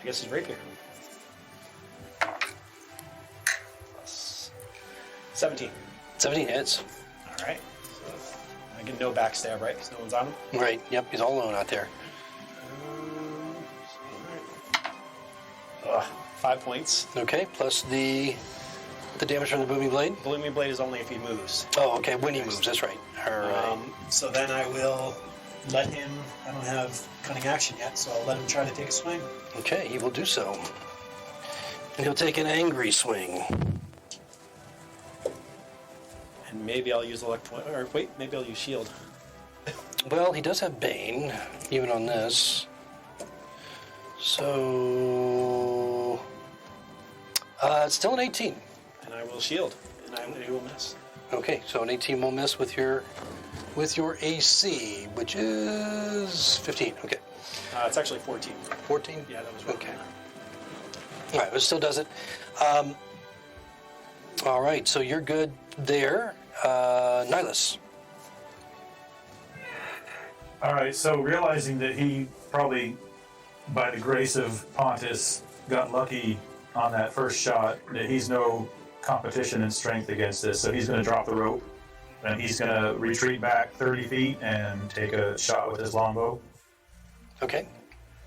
his rapier. Plus 17. 17 hits. All right. So I get no backstab, right? Because no one's on him. Right. Yep. He's all alone out there. 5 points. Okay. Plus the damage from the booming blade. Booming Blade is only if he moves. Oh, okay. When he moves, that's right. All right. So then I will let him. I don't have cunning action yet, so I'll let him try to take a swing. Okay, he will do so. And he'll take an angry swing. And maybe I'll use maybe I'll use shield. Well, he does have Bane, even on this. So... it's still an 18. And I will shield, and he will miss. Okay, so an 18 will miss with your AC, which is 15. Okay. It's actually 14. 14? Yeah, that was right. Okay. All right, but it still does it. All right, so you're good there. Nihilus. All right, so realizing that he probably, by the grace of Pontus, got lucky on that first shot, that he's no competition in strength against this, so he's going to drop the rope, and he's going to retreat back 30 feet and take a shot with his longbow. Okay.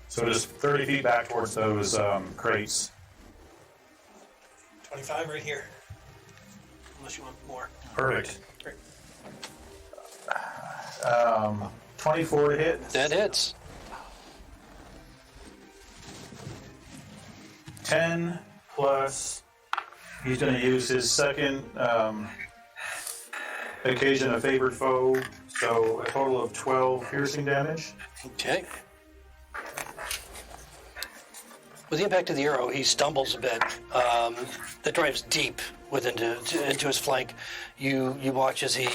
So just 30 feet back towards those crates. 25 right here. Unless you want more. Perfect. Great. 24 to hit. That hits. 10 plus. He's going to use his second occasion a favored foe, so a total of 12 piercing damage. Okay. With the impact of the arrow, he stumbles a bit. That drives deep into his flank. You watch as he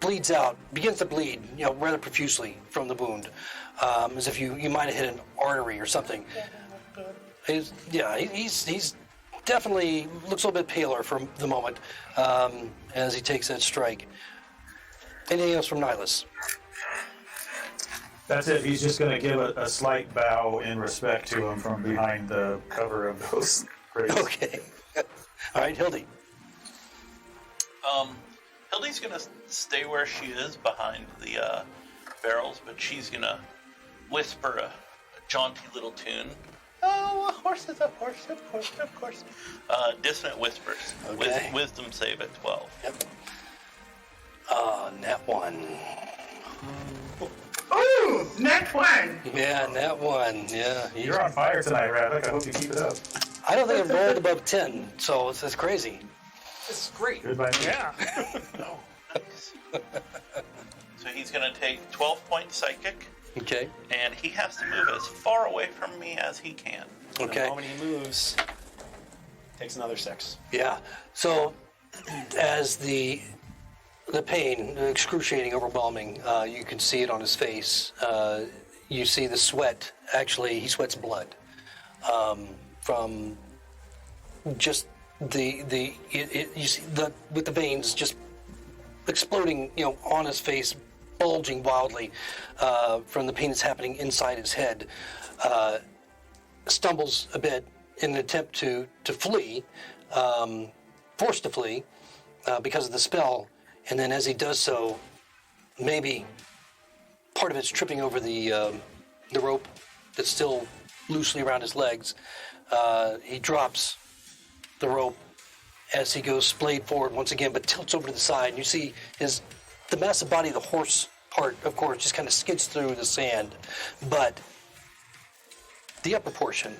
bleeds out, begins to bleed, rather profusely from the wound, as if you might have hit an artery or something. He's definitely looks a little bit paler for the moment as he takes that strike. Anything else from Nihilus? That's it. He's just going to give a slight bow in respect to him from behind the cover of those crates. Okay. All right, Hildy. Hildy's gonna stay where she is behind the barrels, but she's gonna whisper a jaunty little tune. Oh, a horse is a horse, of course, of course. Dissonant whispers. Okay. Wisdom save at 12. Yep. Nat 1. Ooh, net 1. Yeah, Nat 1. Yeah. You're on fire tonight, Ravek. I hope you keep it up. I don't think I've rolled above 10, so it's crazy. This is great. Good by me. Yeah. Nice. So he's gonna take 12 points psychic, Okay. and he has to move as far away from me as he can. The Okay. moment he moves, takes another 6. Yeah. So as the pain, excruciating, overwhelming, you can see it on his face. You see the sweat. Actually, he sweats blood from just you see with the veins just exploding, on his face, bulging wildly from the pain that's happening inside his head. Stumbles a bit in an attempt to flee, forced to flee because of the spell, and then as he does so, maybe part of it's tripping over the rope that's still loosely around his legs. He drops the rope as he goes splayed forward once again, but tilts over to the side. And you see the massive body of the horse part, of course, just kind of skids through the sand. But the upper portion,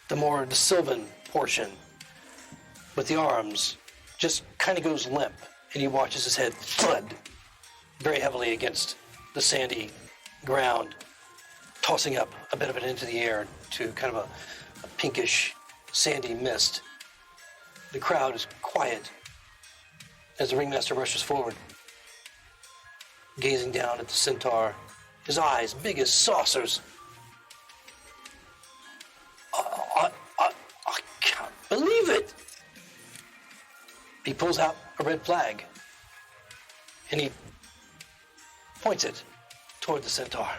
the sylvan portion, with the arms, just kind of goes limp. And he watches his head thud very heavily against the sandy ground, tossing up a bit of it into the air to kind of a pinkish, sandy mist. The crowd is quiet as the ringmaster rushes forward, gazing down at the centaur, his eyes big as saucers. I can't believe it. He pulls out a red flag, and he points it toward the centaur.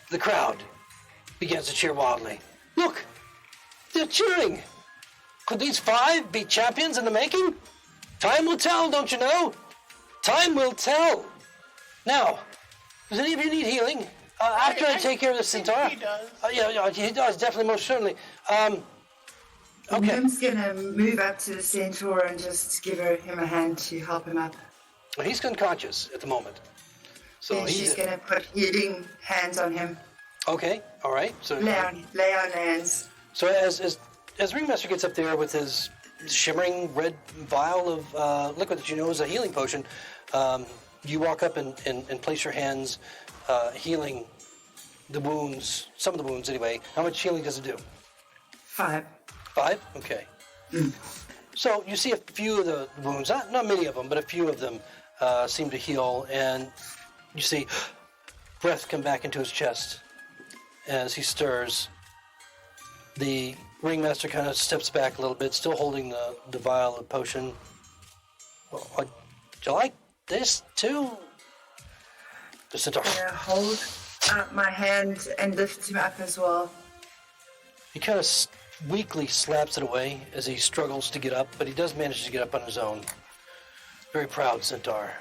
The crowd begins to cheer wildly. Look, they're cheering. Could these 5 be champions in the making? Time will tell, don't you know? Time will tell. Now, does any of you need healing? After I take care of the centaur? He does. Yeah, he does, definitely, most certainly. Okay. Nim's gonna move up to the centaur and just give him a hand to help him up. Well, he's unconscious at the moment. So And she's gonna put healing hands on him. Okay, all right. So Lay on hands. So as Ringmaster gets up there with his shimmering red vial of liquid that you know is a healing potion, you walk up and place your hands, healing the wounds, some of the wounds anyway. How much healing does it do? 5. 5? Okay. So you see a few of the wounds, not many of them, but a few of them seem to heal, and you see breath come back into his chest as he stirs. The ringmaster kind of steps back a little bit, still holding the vial of potion. Well, would you like this too? The centaur. Yeah, hold up my hand and lift him up as well. He kind of weakly slaps it away as he struggles to get up, but he does manage to get up on his own. Very proud centaur.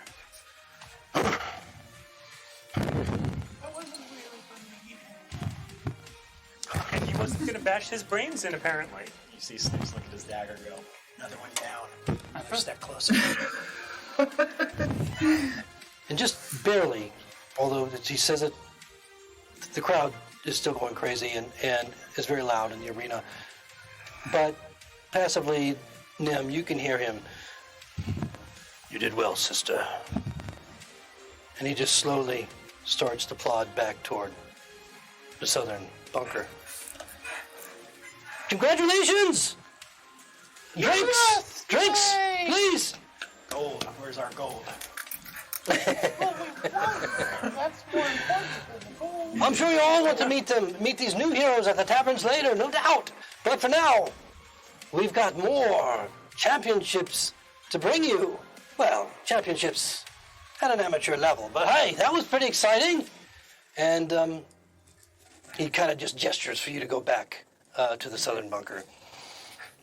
gonna bash his brains in, apparently. You see Snoop's look at his dagger and go, another one down. Another step closer. And just barely, although he says it, the crowd is still going crazy and is very loud in the arena. But passively, Nim, you can hear him. You did well, sister. And he just slowly starts to plod back toward the southern bunker. Congratulations! Drinks! Drinks, please! Gold. Where's our gold? That's more important than the gold. I'm sure you all want to meet these new heroes at the taverns later, no doubt. But for now, we've got more championships to bring you. Well, championships at an amateur level. But hey, that was pretty exciting. And he kind of just gestures for you to go back to the southern bunker,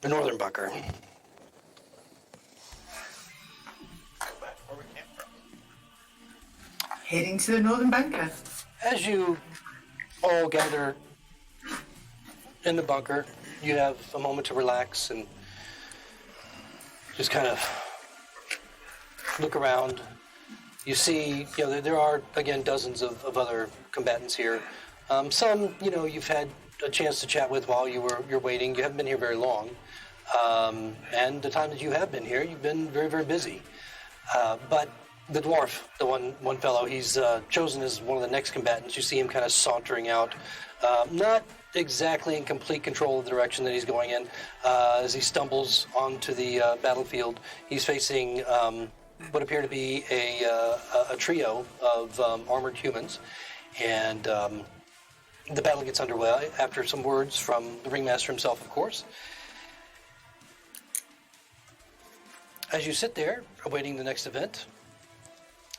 the northern bunker. Where we came from. Heading to the northern bunker. As you all gather in the bunker, you have a moment to relax and just kind of look around. You see, there are, again, dozens of other combatants here. Some, you've had a chance to chat with while you're waiting. You haven't been here very long. And the time that you have been here, you've been very, very busy. But the dwarf, the one fellow, he's chosen as one of the next combatants. You see him kind of sauntering out, not exactly in complete control of the direction that he's going in. As he stumbles onto the battlefield, he's facing what appear to be a trio of armored humans. And the battle gets underway after some words from the ringmaster himself, of course. As you sit there, awaiting the next event,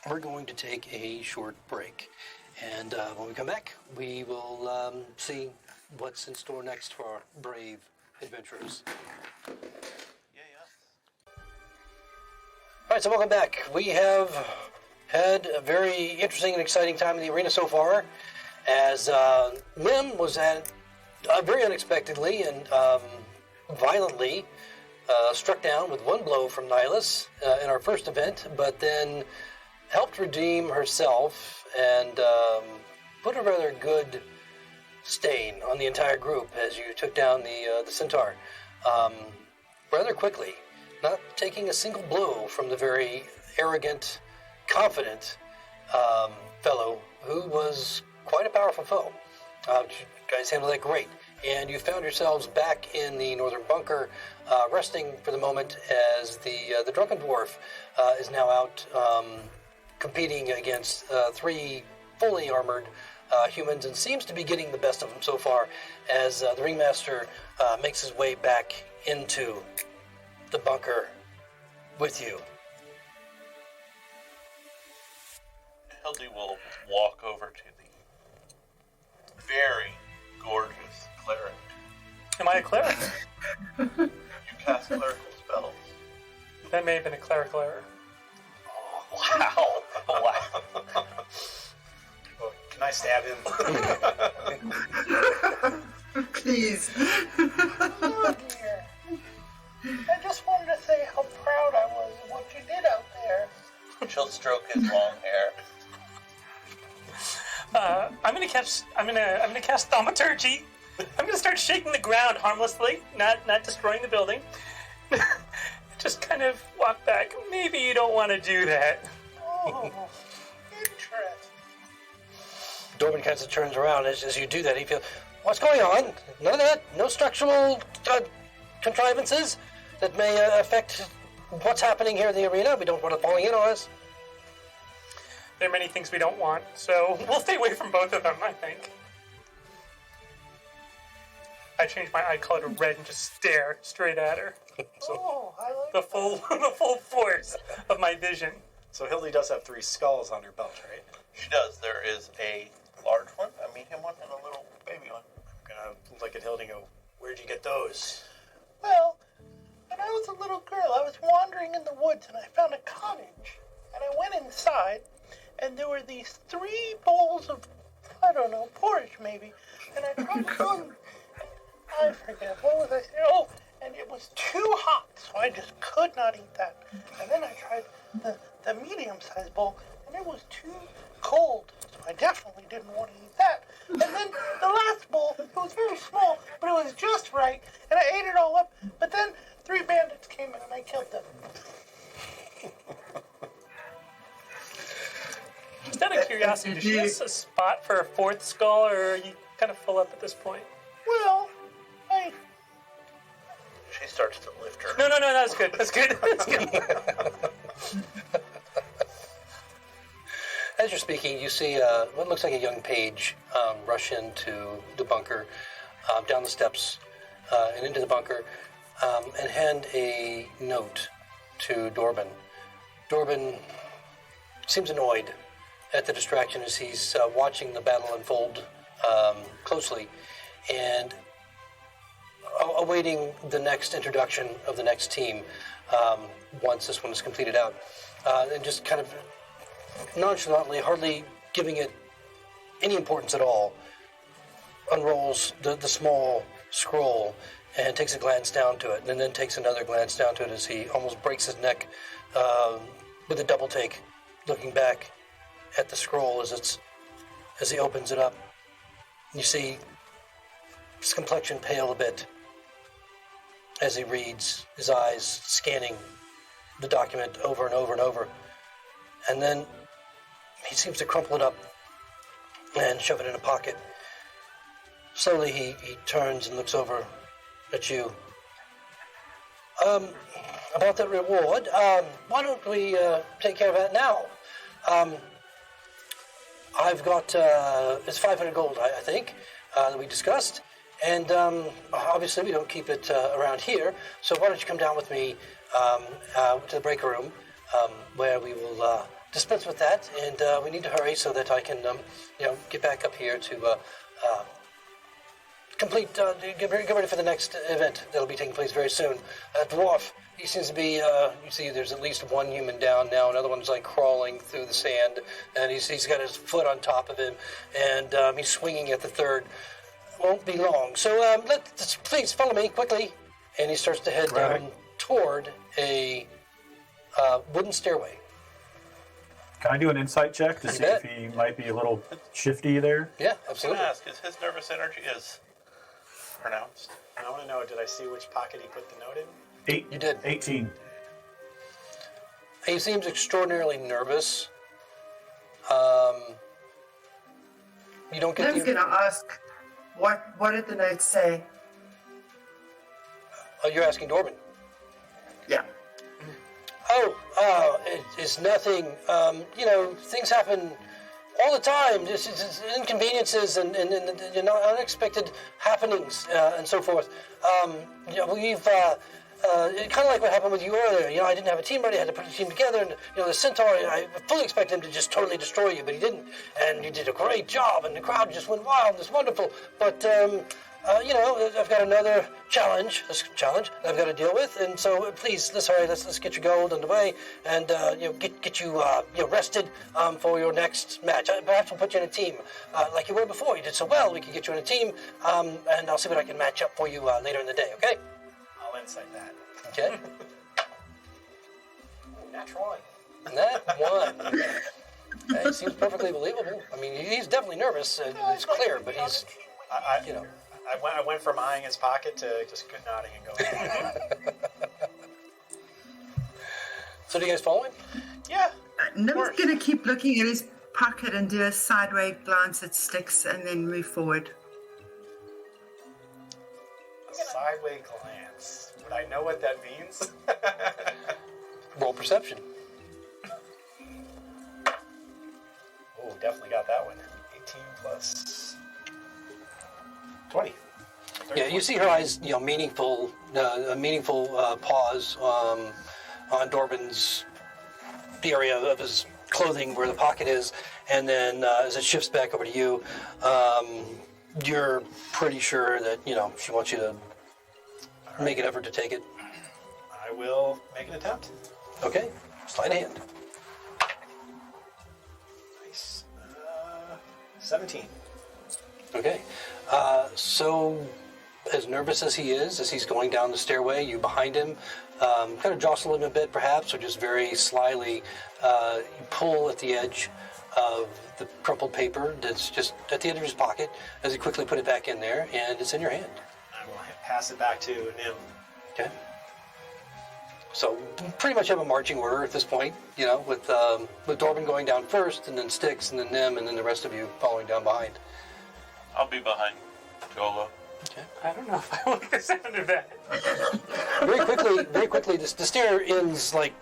we're going to take a short break. And when we come back, we will see what's in store next for our brave adventurers. All right, so welcome back. We have had a very interesting and exciting time in the arena so far, as Mim was very unexpectedly and violently struck down with one blow from Nihilus in our first event, but then helped redeem herself and put a rather good stain on the entire group as you took down the centaur rather quickly, not taking a single blow from the very arrogant, confident fellow who was quite a powerful foe. You guys handled that great. And you found yourselves back in the northern bunker, resting for the moment as the drunken dwarf is now out competing against three fully armored humans and seems to be getting the best of them so far as the ringmaster makes his way back into the bunker with you. Hildy will walk over to the very gorgeous cleric. Am I a cleric? You cast clerical spells. That may have been a clerical error. Wow. Wow. Can I stab him? Please. Oh dear. I just wanted to say how proud I was of what you did out there. She'll stroke his long hair. I'm gonna cast thaumaturgy. I'm gonna start shaking the ground harmlessly, not destroying the building. Just kind of walk back. Maybe you don't want to do that. Oh, interesting. Dorbin kind of turns around as you do that. He feels, what's going on? None of that? No structural contrivances that may affect what's happening here in the arena? We don't want it falling in on us. There are many things we don't want, so we'll stay away from both of them, I think. I change my eye color to red and just stare straight at her. Oh, I like The full force of my vision. So Hildy does have 3 skulls on her belt, right? She does. There is a large one, a medium one, and a little baby one. I'm gonna look at Hildy and go, where'd you get those? Well, when I was a little girl, I was wandering in the woods and I found a cottage. And I went inside, and there were these 3 bowls of, I don't know, porridge maybe. And I tried to go, I forget. What was I saying? Oh, and it was too hot, so I just could not eat that. And then I tried the medium-sized bowl, and it was too cold, so I definitely didn't want to eat that. And then the last bowl, it was very small, but it was just right, and I ate it all up. But then 3 bandits came in, and I killed them. Just out of curiosity, does she have a spot for a 4th skull, or are you kind of full up at this point? Well, She starts to lift her. No, that's good. That's good. That's good. As you're speaking, you see what looks like a young page rush into the bunker, down the steps, and into the bunker, and hand a note to Dorbin. Dorbin seems annoyed at the distraction as he's watching the battle unfold closely, and awaiting the next introduction of the next team once this one is completed out, and just kind of nonchalantly, hardly giving it any importance at all, unrolls the small scroll and takes a glance down to it, and then takes another glance down to it as he almost breaks his neck with a double take, looking back at the scroll as he opens it up. You see his complexion pale a bit as he reads, his eyes scanning the document over and over and over. And then he seems to crumple it up and shove it in a pocket. Slowly he turns and looks over at you. About that reward, why don't we take care of that now? I've got, it's 500 gold, I think, that we discussed. And obviously we don't keep it around here, so why don't you come down with me to the break room, where we will dispense with that, and we need to hurry so that I can, get back up here to get ready for the next event that'll be taking place very soon. Dwarf, he seems to be, you see there's at least one human down now, another one's like crawling through the sand, and he's got his foot on top of him, and he's swinging at the third. Won't be long. So please follow me quickly. And he starts to head down toward a wooden stairway. Can I do an insight check to see if he might be a little shifty there? Yeah, I was absolutely. going to ask, is his nervous energy is pronounced? I want to know, did I see which pocket he put the note in? You did. 18. He seems extraordinarily nervous. You don't get I was going to ask, what did the note say? Oh, you're asking Dorbin. Yeah. It's nothing. Things happen all the time. It's inconveniences and unexpected happenings and so forth. We've kind of like what happened with you earlier. I didn't have a team ready. I had to put a team together, and the Centaur. I fully expected him to just totally destroy you, but he didn't. And you did a great job, and the crowd just went wild. It's wonderful. But I've got another challenge that I've got to deal with, and so please, let's hurry. Let's get your gold underway, and get you rested for your next match. Perhaps we'll put you in a team like you were before. You did so well. We can get you in a team, and I'll see what I can match up for you later in the day. Okay? I'll insight that. Okay. Natural one. And that one. It seems perfectly believable. I mean, he's definitely nervous. It's clear, but he's, I went from eyeing his pocket to just nodding and going. So do you guys follow him? Yeah. Nim's going to keep looking at his pocket and do a sideways glance at Styx and then move forward. A sideways glance. Would I know what that means? Roll perception. Oh, definitely got that one. 18 plus 20. Yeah, you see her eyes, a meaningful pause on Dorbin's, the area of his clothing where the pocket is, and then as it shifts back over to you, you're pretty sure that, she wants you to make an effort to take it. I will make an attempt. Okay, sleight of hand. Nice. 17. Okay, so as nervous as he is, as he's going down the stairway, you behind him, kind of jostle him a bit perhaps, or just very slyly you pull at the edge of the crumpled paper that's just at the end of his pocket as he quickly put it back in there, and it's in your hand. I will pass it back to Nim. Okay. So pretty much have a marching order at this point, with Dorban going down first, and then Styx, and then Nim, and then the rest of you following down behind. I'll be behind Jolo. Okay. I don't know if I like the sound of that. Very quickly, the stair ends like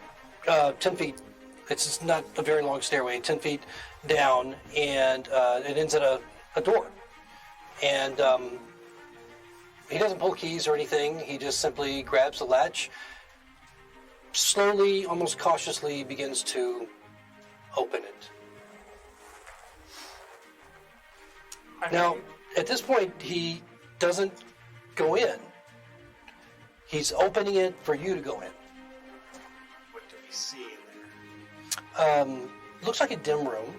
10 feet. It's not a very long stairway, 10 feet down, and it ends at a door. And he doesn't pull keys or anything. He just simply grabs the latch, slowly, almost cautiously begins to open it. Now, at this point, he doesn't go in. He's opening it for you to go in. What do we see in there? Looks like a dim room.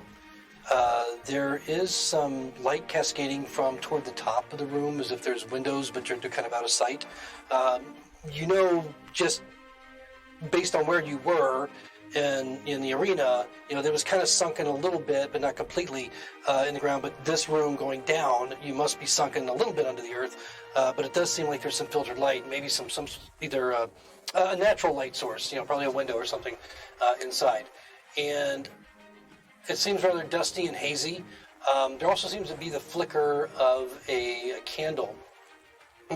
There is some light cascading from toward the top of the room, as if there's windows, but they're kind of out of sight. Just based on where you were in the arena, there was kind of sunken a little bit, but not completely in the ground. But this room going down, you must be sunken a little bit under the earth. But it does seem like there's some filtered light, maybe some either a natural light source, probably a window or something inside. And it seems rather dusty and hazy. There also seems to be the flicker of a candle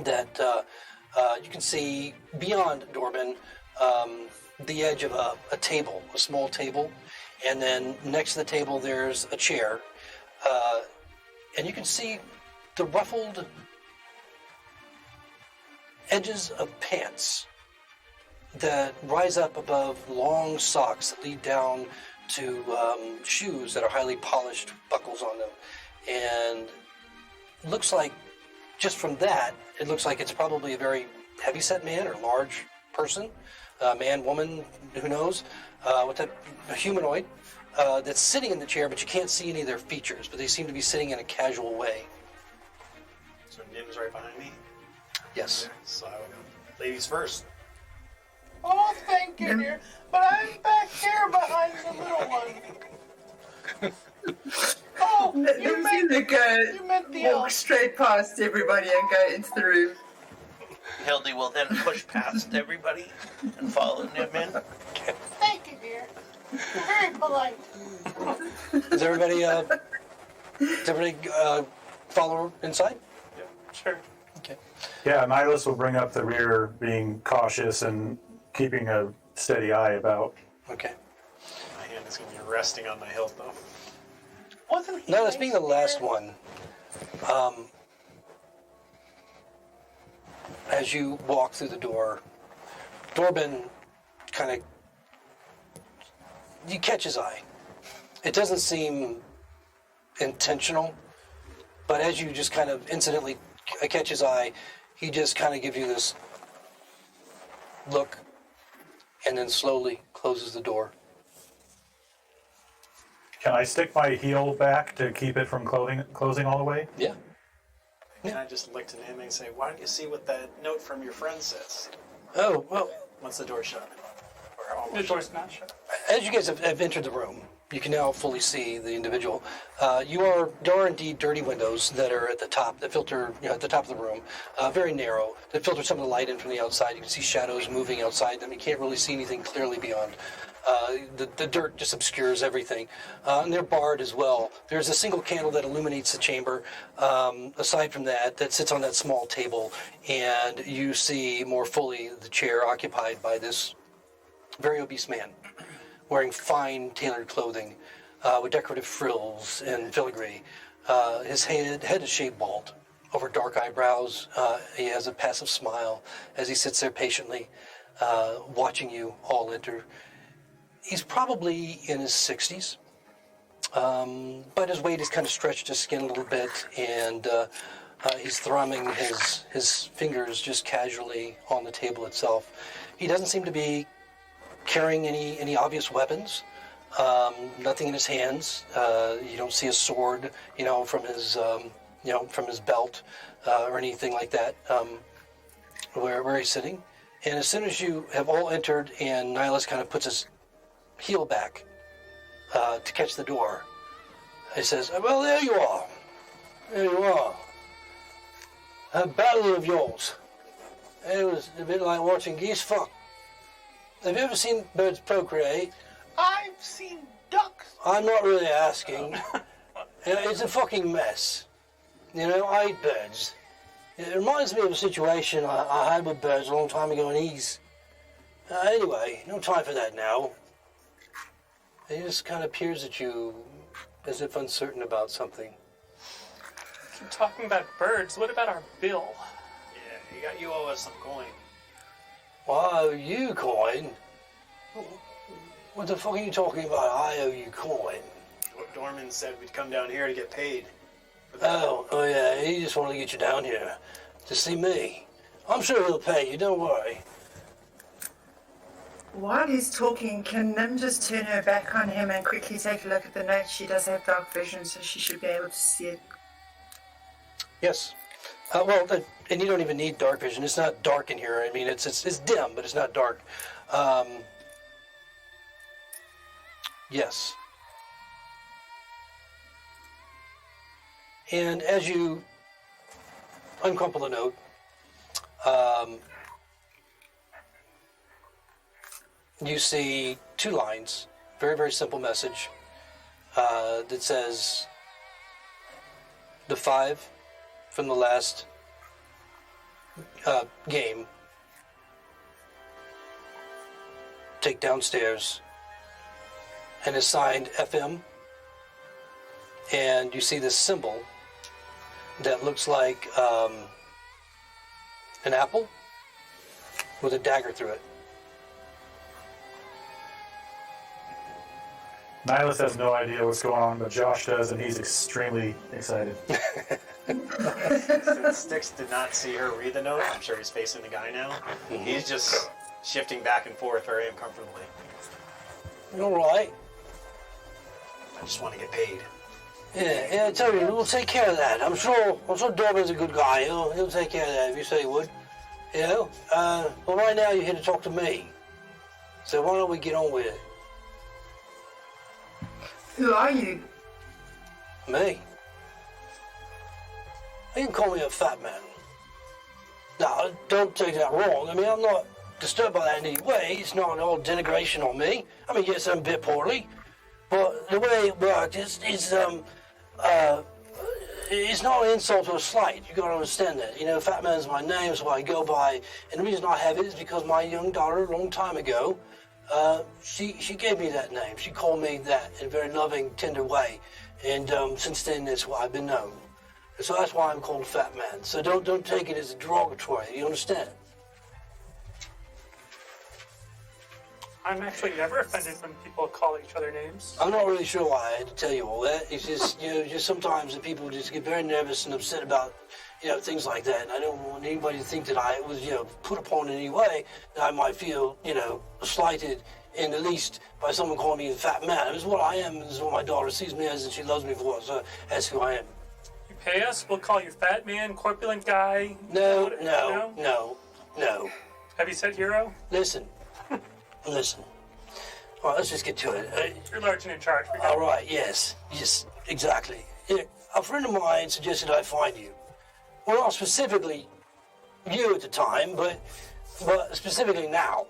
that you can see beyond Dorban, the edge of a table, a small table, and then next to the table there's a chair, and you can see the ruffled edges of pants that rise up above long socks that lead down to shoes that are highly polished, buckles on them, and looks like, just from that, it looks like it's probably a very heavyset man or large person, man, woman, who knows, with a humanoid that's sitting in the chair, but you can't see any of their features, but they seem to be sitting in a casual way. So Nim's right behind me? Yes. So I will go. Ladies first. Oh, thank you, dear. But I'm back here behind the little one. Oh, you meant the walk elf. straight past everybody and go into the room. Hildy will then push past everybody and follow Nim in. Thank you, dear. You're very polite. Does everybody follow inside? Sure. Okay. Yeah, Nihilus will bring up the rear, being cautious and keeping a steady eye about. Okay. My hand is going to be resting on my hilt, though. Wasn't he Now, this nice being the to last hear? one, as you walk through the door, Dorban you catch his eye. It doesn't seem intentional, but as you just kind of incidentally catch his eye, he just kind of gives you this look and then slowly closes the door. Can I stick my heel back to keep it from closing all the way? Yeah. Can I just look to Nim and say, why don't you see what that note from your friend says? Oh, well, Once the door's shut. Or The almost door's not shut. as you guys have entered the room, you can now fully see the individual. There are indeed dirty windows that are at the top, that filter, at the top of the room, very narrow, that filter some of the light in from the outside. You can see shadows moving outside them. You can't really see anything clearly beyond. The dirt just obscures everything. And they're barred as well. There's a single candle that illuminates the chamber. Aside from that sits on that small table, and you see more fully the chair occupied by this very obese man, wearing fine tailored clothing with decorative frills and filigree. His head is shaved bald over dark eyebrows. He has a passive smile as he sits there patiently watching you all enter. He's probably in his 60s, but his weight has kind of stretched his skin a little bit, and he's thrumming his fingers just casually on the table itself. He doesn't seem to be carrying any obvious weapons, nothing in his hands. You don't see a sword, from his from his belt or anything like that, where he's sitting. And as soon as you have all entered and Nihilus kind of puts his heel back to catch the door, he says, well, there you are. There you are. A battle of yours. It was a bit like watching geese fuck. Have you ever seen birds procreate? I've seen ducks. I'm not really asking. It's a fucking mess. I eat birds. It reminds me of a situation I had with birds a long time ago in Ease. Anyway, no time for that now. He just kind of peers at you as if uncertain about something. Keep talking about birds. What about our bill? Yeah, you owe us some coin. Why, you coin? What the fuck are you talking about? I owe you coin. Dorman said we'd come down here to get paid. Oh yeah, he just wanted to get you down here to see me. I'm sure he'll pay you, don't worry. While he's talking, can Nim just turn her back on him and quickly take a look at the note? She does have dark vision, so she should be able to see it. Yes. And you don't even need dark vision. It's not dark in here. I mean, it's dim, but it's not dark. Yes. And as you uncrumple the note, you see 2 lines, very, very simple message that says, the 5 from the last game, take downstairs, and is signed FM, and you see this symbol that looks like an apple with a dagger through it. Nihilus has no idea what's going on, but Josh does, and he's extremely excited. Since Styx did not see her read the note, I'm sure he's facing the guy now. Mm-hmm. He's just shifting back and forth very uncomfortably. All right. I just want to get paid. Yeah, I tell you, we'll take care of that. I'm sure Dorman's a good guy. He'll take care of that if you say he would. Well, right now you're here to talk to me. So why don't we get on with it? Who are you? Me? You can call me a fat man. Now, don't take that wrong. I mean, I'm not disturbed by that in any way. It's not all denigration on me. I mean, yes, I'm a bit poorly, but the way it worked is it's not an insult or a slight. You gotta understand that. Fat man's my name, so I go by, and the reason I have it is because my young daughter, a long time ago, she gave me that name. She called me that in a very loving, tender way, and since then that's why I've been known. And so that's why I'm called a fat man. So don't take it as a derogatory. You understand? I'm actually never offended when people call each other names. I'm not really sure why I had to tell you all that. It's just, just sometimes the people just get very nervous and upset about, things like that. And I don't want anybody to think that I was, put upon in any way, that I might feel, slighted in the least by someone calling me a fat man. This is what I am, this is what my daughter sees me as, and she loves me for it, so that's who I am. You pay us, we'll call you fat man, corpulent guy. No. Have you said hero? Listen. All right, let's just get to it. You're large and in charge. All right, yes, exactly. A friend of mine suggested I find you. Well, not specifically you at the time, but specifically now.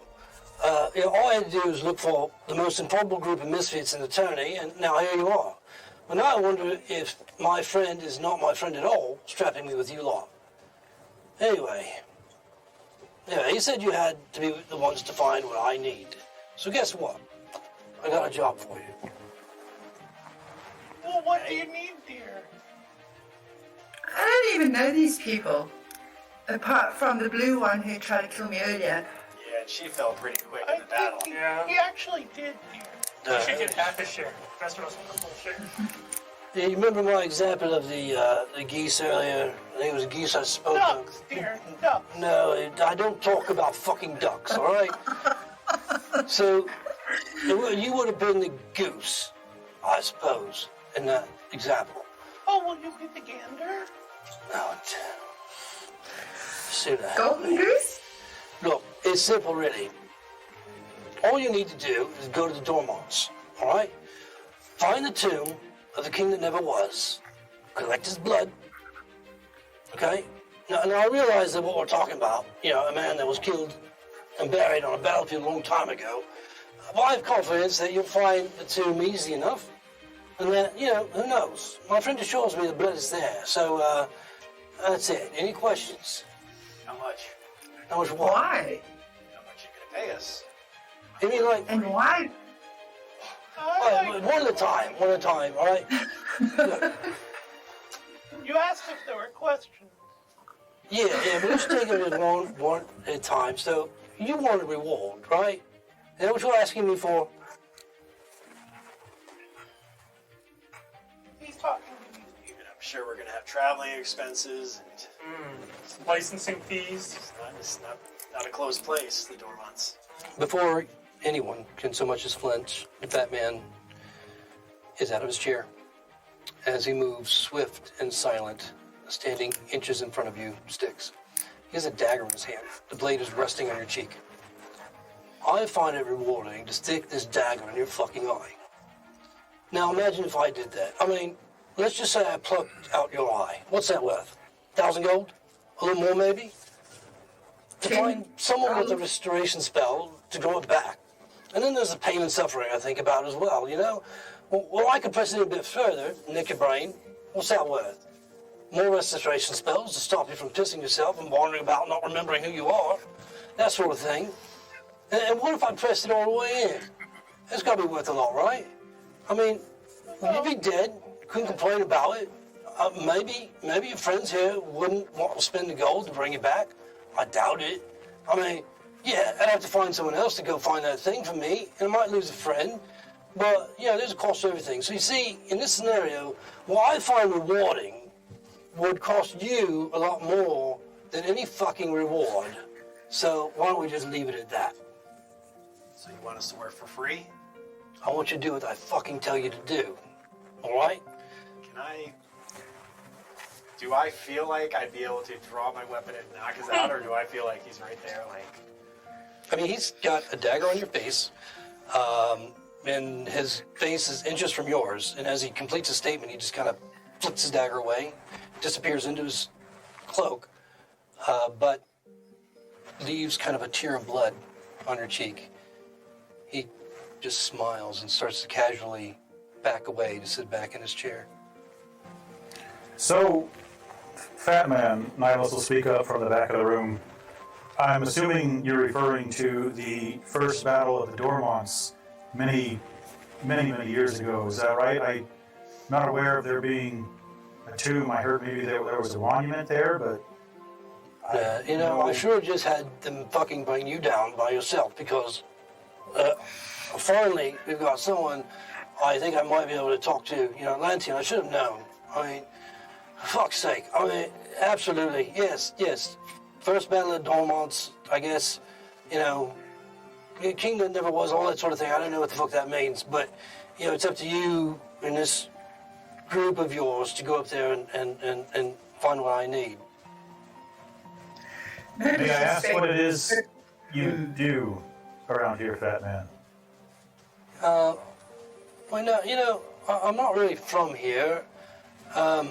All I had to do was look for the most improbable group of misfits in the Tourney, and now here you are. But now I wonder if my friend is not my friend at all, strapping me with you lot. Anyway, he said you had to be the ones to find what I need. So guess what? I got a job for you. Well, what do you need, dear? I don't even know these people, apart from the blue one who tried to kill me earlier. Yeah, she fell pretty quick in the battle. He actually did, dear. You should get half a share. The rest of us want a full share. Yeah, you remember my example of the geese earlier? I think it was geese I spoke of. Ducks, dear, ducks. No, I don't talk about fucking ducks, all right? So, you would have been the goose, I suppose, in that example. Oh, will you be the gander? No, see that. Golden Goose? Look, it's simple, really. All you need to do is go to the Dormouse, all right? Find the tomb of the king that never was. Collect his blood, okay? Now I realize that what we're talking about, a man that was killed and buried on a battlefield a long time ago. Well, I have confidence that you'll find the tomb easy enough. And that, who knows? My friend assures me the blood is there. So, that's it. Any questions? How much? How much what? Why? How much you gonna pay us? You mean like... And why? One at a time, all right? Look, You asked if there were questions. yeah, but let's take it one at a time. So, you want a reward, right? Is that what you're asking me for? He's talking to you. And I'm sure we're gonna have traveling expenses and Licensing fees. it's not a closed place, the Dormouse. Before anyone can so much as flinch, the fat man is out of his chair as he moves swift and silent, standing inches in front of you, Sticks. He has a dagger in his hand. The blade is resting on your cheek. I find it rewarding to stick this dagger in your fucking eye. Now imagine if I did that. I mean, let's just say I plucked out your eye. What's that worth? 1,000 gold? A little more maybe? To find someone with a restoration spell to grow it back. And then there's the pain and suffering I think about as well, Well, I could press it a bit further, nick your brain. What's that worth? More restoration spells to stop you from pissing yourself and wandering about not remembering who you are. That sort of thing. And what if I pressed it all the way in? It's got to be worth a lot, right? I mean, you'd be dead. Couldn't complain about it. Maybe your friends here wouldn't want to spend the gold to bring it back. I doubt it. I mean, yeah, I'd have to find someone else to go find that thing for me, and I might lose a friend. But, there's a cost to everything. So you see, in this scenario, what I find rewarding would cost you a lot more than any fucking reward. So why don't we just leave it at that? So you want us to work for free? I want you to do what I fucking tell you to do. All right? Do I feel like I'd be able to draw my weapon and knock us out, or do I feel like he's right there, I mean, he's got a dagger on your face, and his face is inches from yours, and as he completes a statement, he just kind of flicks his dagger away, disappears into his cloak, but leaves kind of a tear of blood on your cheek. He just smiles and starts to casually back away to sit back in his chair. So, Fat Man, Nihilus will speak up from the back of the room. I'm assuming you're referring to the first battle of the Dormouse many years ago. Is that right? I'm not aware of there being a tomb. I heard maybe there was a monument there, but... I sure just had them fucking bring you down by yourself because finally we've got someone I think I might be able to talk to. Lantian, I should have known. I mean, for fuck's sake. I mean, absolutely. Yes. First battle of Dormouse, I guess, king that never was, all that sort of thing. I don't know what the fuck that means, but, it's up to you and this group of yours to go up there and find what I need. May I ask what it is you do around here, Fat Man? Well, no, I'm not really from here. I'm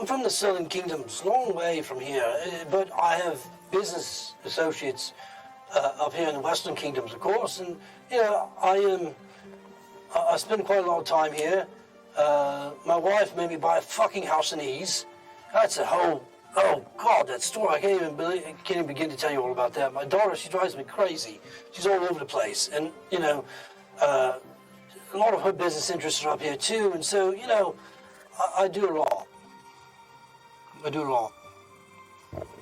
from the Southern Kingdoms, long way from here. But I have business associates up here in the Western Kingdoms, of course. And I spend quite a lot of time here. My wife made me buy a fucking house in Ease. That's a whole. Oh God, that story! I can't even begin to tell you all about that. My daughter, she drives me crazy. She's all over the place, and a lot of her business interests are up here too. And so, I do a lot.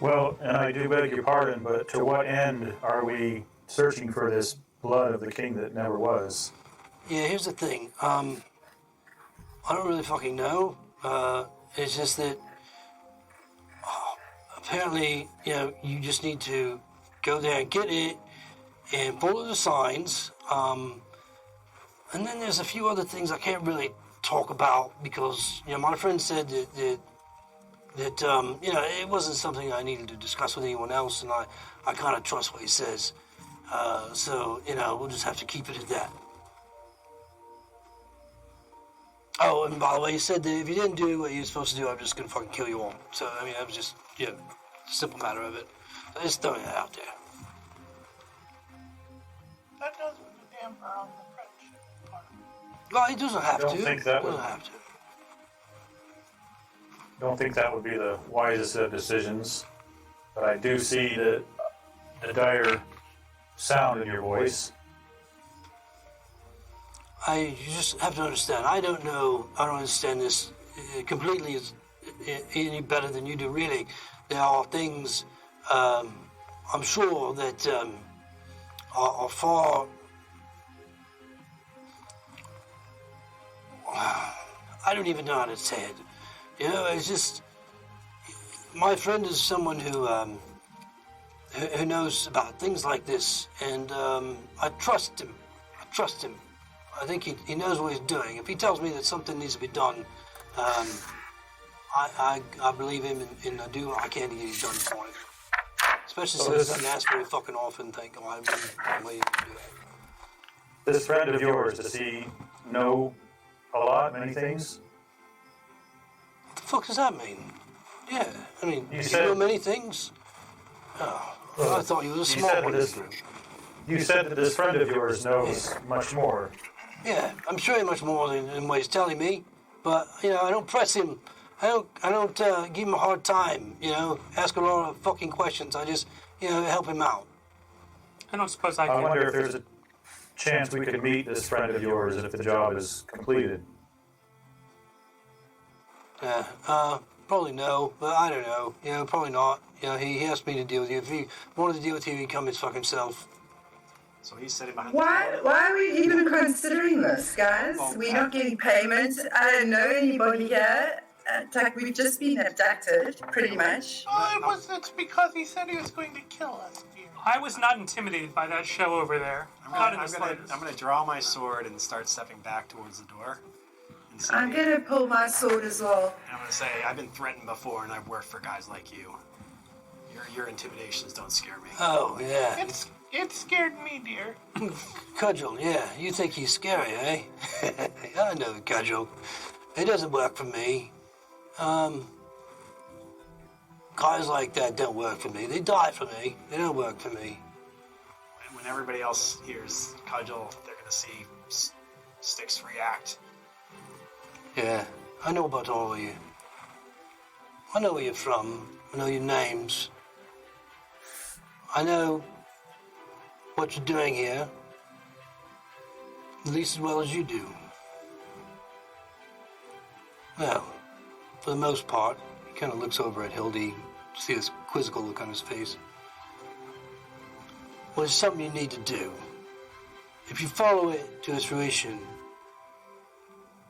Well, and I do beg your pardon, but to what end are we searching for this blood of the king that never was? Yeah, here's the thing. I don't really fucking know. It's just that apparently, you just need to go there and get it and follow the signs. And then there's a few other things I can't really talk about because, my friend said that it wasn't something I needed to discuss with anyone else, and I kind of trust what he says. So, we'll just have to keep it at that. Oh, and by the way, he said that if you didn't do what you were supposed to do, I'm just going to fucking kill you all. So, that was just, simple matter of it. So just throwing that out there. That does put a damper on the friendship part. Well, he doesn't have Don't to. think that would- doesn't have to. Don't think that would be the wisest of decisions, but I do see the dire sound in your voice. You just have to understand. I don't understand this completely any better than you do, really. There are things I'm sure that are far. I don't even know how to say it. It's just my friend is someone who knows about things like this, and I trust him. I think he knows what he's doing. If he tells me that something needs to be done, I believe him, and I do what I can to get it done for him. Especially since he doesn't ask very fucking often. I'm waiting to do that. This friend of yours, does he know a lot, many things? What the fuck does that mean? Yeah, you said- know many things. Oh, I thought you was a small said one. this- You said that this friend of yours knows much more. Yeah, I'm sure much more than what he's telling me. But I don't press him. I don't give him a hard time. Ask a lot of fucking questions. I just help him out. I don't suppose I I can. wonder if there's a chance we could meet this friend of yours if the job is completed. Yeah, probably no, but I don't know. Probably not. He asked me to deal with you. If he wanted to deal with you, he'd come his fucking self. So he's sitting behind Why are we even considering this, guys? Oh, We're not getting payment. I don't know anybody here. We've just been abducted, pretty much. Oh, it's because he said he was going to kill us, dear. I was not intimidated by that show over there. Not in the slightest. I'm gonna draw my sword and start stepping back towards the door. And say, I'm gonna pull my sword as well. and I'm gonna say, I've been threatened before, and I've worked for guys like you. Your intimidations don't scare me. Oh, yeah. It scared me, dear. Cudgel, yeah. You think he's scary, eh? I know Cudgel. It doesn't work for me. Guys like that don't work for me. They die for me. They don't work for me. And when everybody else hears Cudgel, they're gonna see Styx react. Yeah, I know about all of you. I know where you're from. I know your names. I know what you're doing here, at least as well as you do. Well, for the most part, he kind of looks over at Hildy, see this quizzical look on his face. Well, it's something you need to do. If you follow it to its fruition,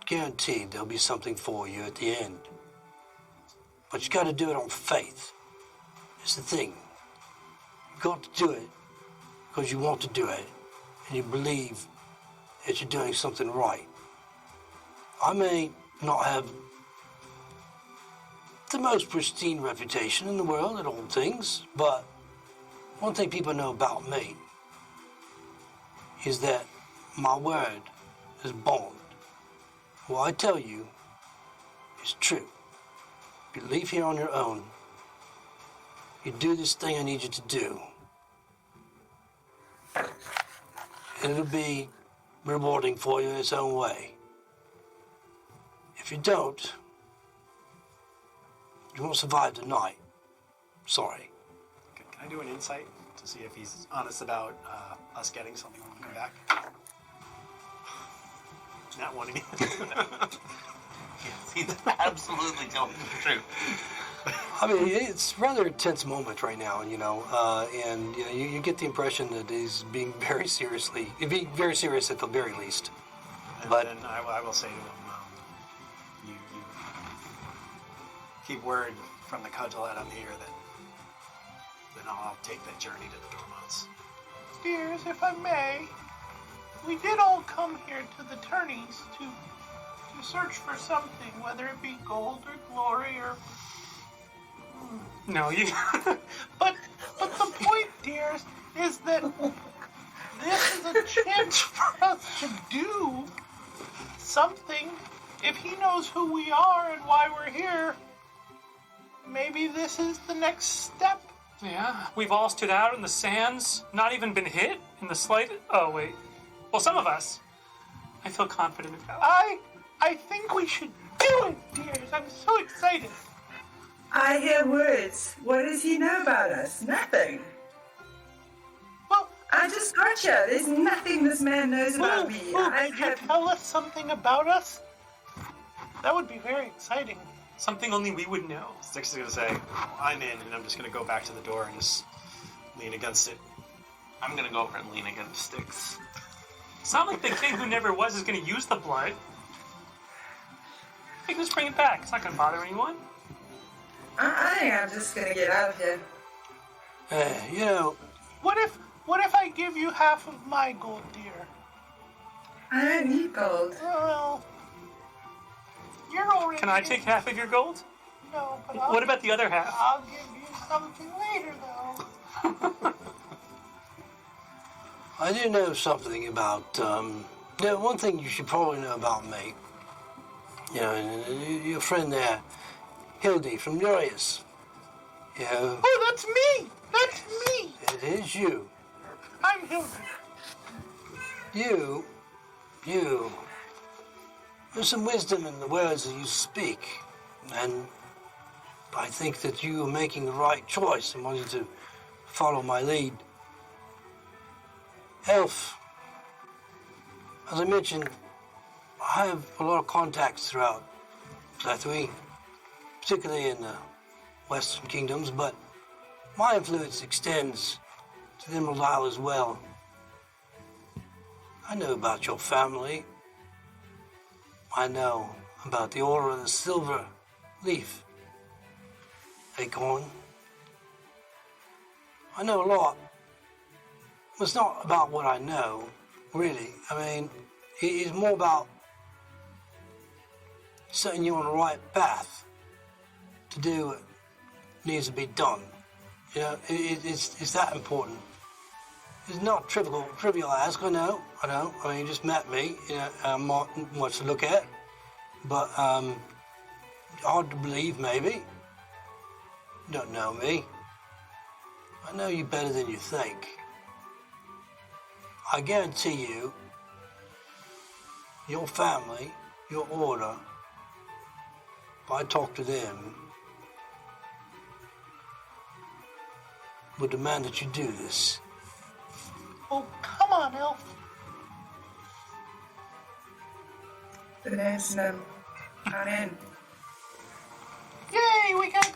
guaranteed there'll be something for you at the end. But you got to do it on faith. It's the thing. You got to do it because you want to do it, and you believe that you're doing something right. I may not have the most pristine reputation in the world at all things, but one thing people know about me is that my word is bond. What I tell you is true. You leave here on your own. You do this thing I need you to do. And it'll be rewarding for you in its own way. If you don't, you won't survive the night. Sorry. Can I do an insight to see if he's honest about us getting something when we come back? Not one again. He's absolutely telling the truth. I mean, it's a rather intense moment right now, and you get the impression that he's being very serious at the very least. And But then I will say to him, you keep word from the Cudgel that I'm here, then I'll take that journey to the Dormounts. Dears, if I may, we did all come here to the Tourneys to to search for something, whether it be gold or glory or... No, you. But the point, dears, is that this is a chance for us to do something. If he knows who we are and why we're here, maybe this is the next step. Yeah, we've all stood out in the sands, not even been hit in the slightest. Oh, wait. Well, some of us. I feel confident about it. I think we should do it, dears. I'm so excited. I hear words. What does he know about us? Nothing. Well, I just got you. There's nothing this man knows about me. I could you have... tell us something about us? That would be very exciting. Something only we would know. Styx is going to say, I'm in, and I'm just going to go back to the door and just lean against it. I'm gonna go over and lean against Styx. It's not like the king who never was is going to use the blood. We can just bring it back. It's not going to bother anyone. I think I'm just gonna get out of here. You know, What if I give you half of my gold, dear? I don't need gold. Well, you're already... Can I take half of your gold? No, but What about the other half? I'll give you something later, though. I do know something about, one thing you should probably know about me. You know, your friend there, Hildy from Lyonesse. You know, Oh, that's me! That's me! it is you. I'm Hildy. You, there's some wisdom in the words that you speak, and I think that you are making the right choice and wanting to follow my lead. Elf, as I mentioned, I have a lot of contacts throughout Plethwy, particularly in the Western Kingdoms, but my influence extends to the Emerald Isle as well. I know about your family. I know about the Order of the Silver Leaf. Acorn. I know a lot. It's not about what I know, really. I mean, it's more about setting you on the right path to do what needs to be done. You know, it's that important. It's not trivial ask, I know. I mean, you just met me, you know, I'm not much to look at, but hard to believe, maybe. You don't know me. I know you better than you think. I guarantee you, your family, your order, if I talk to them, would demand that you do this. Oh, come on, Elf. There's no... Not in. Yay, we got...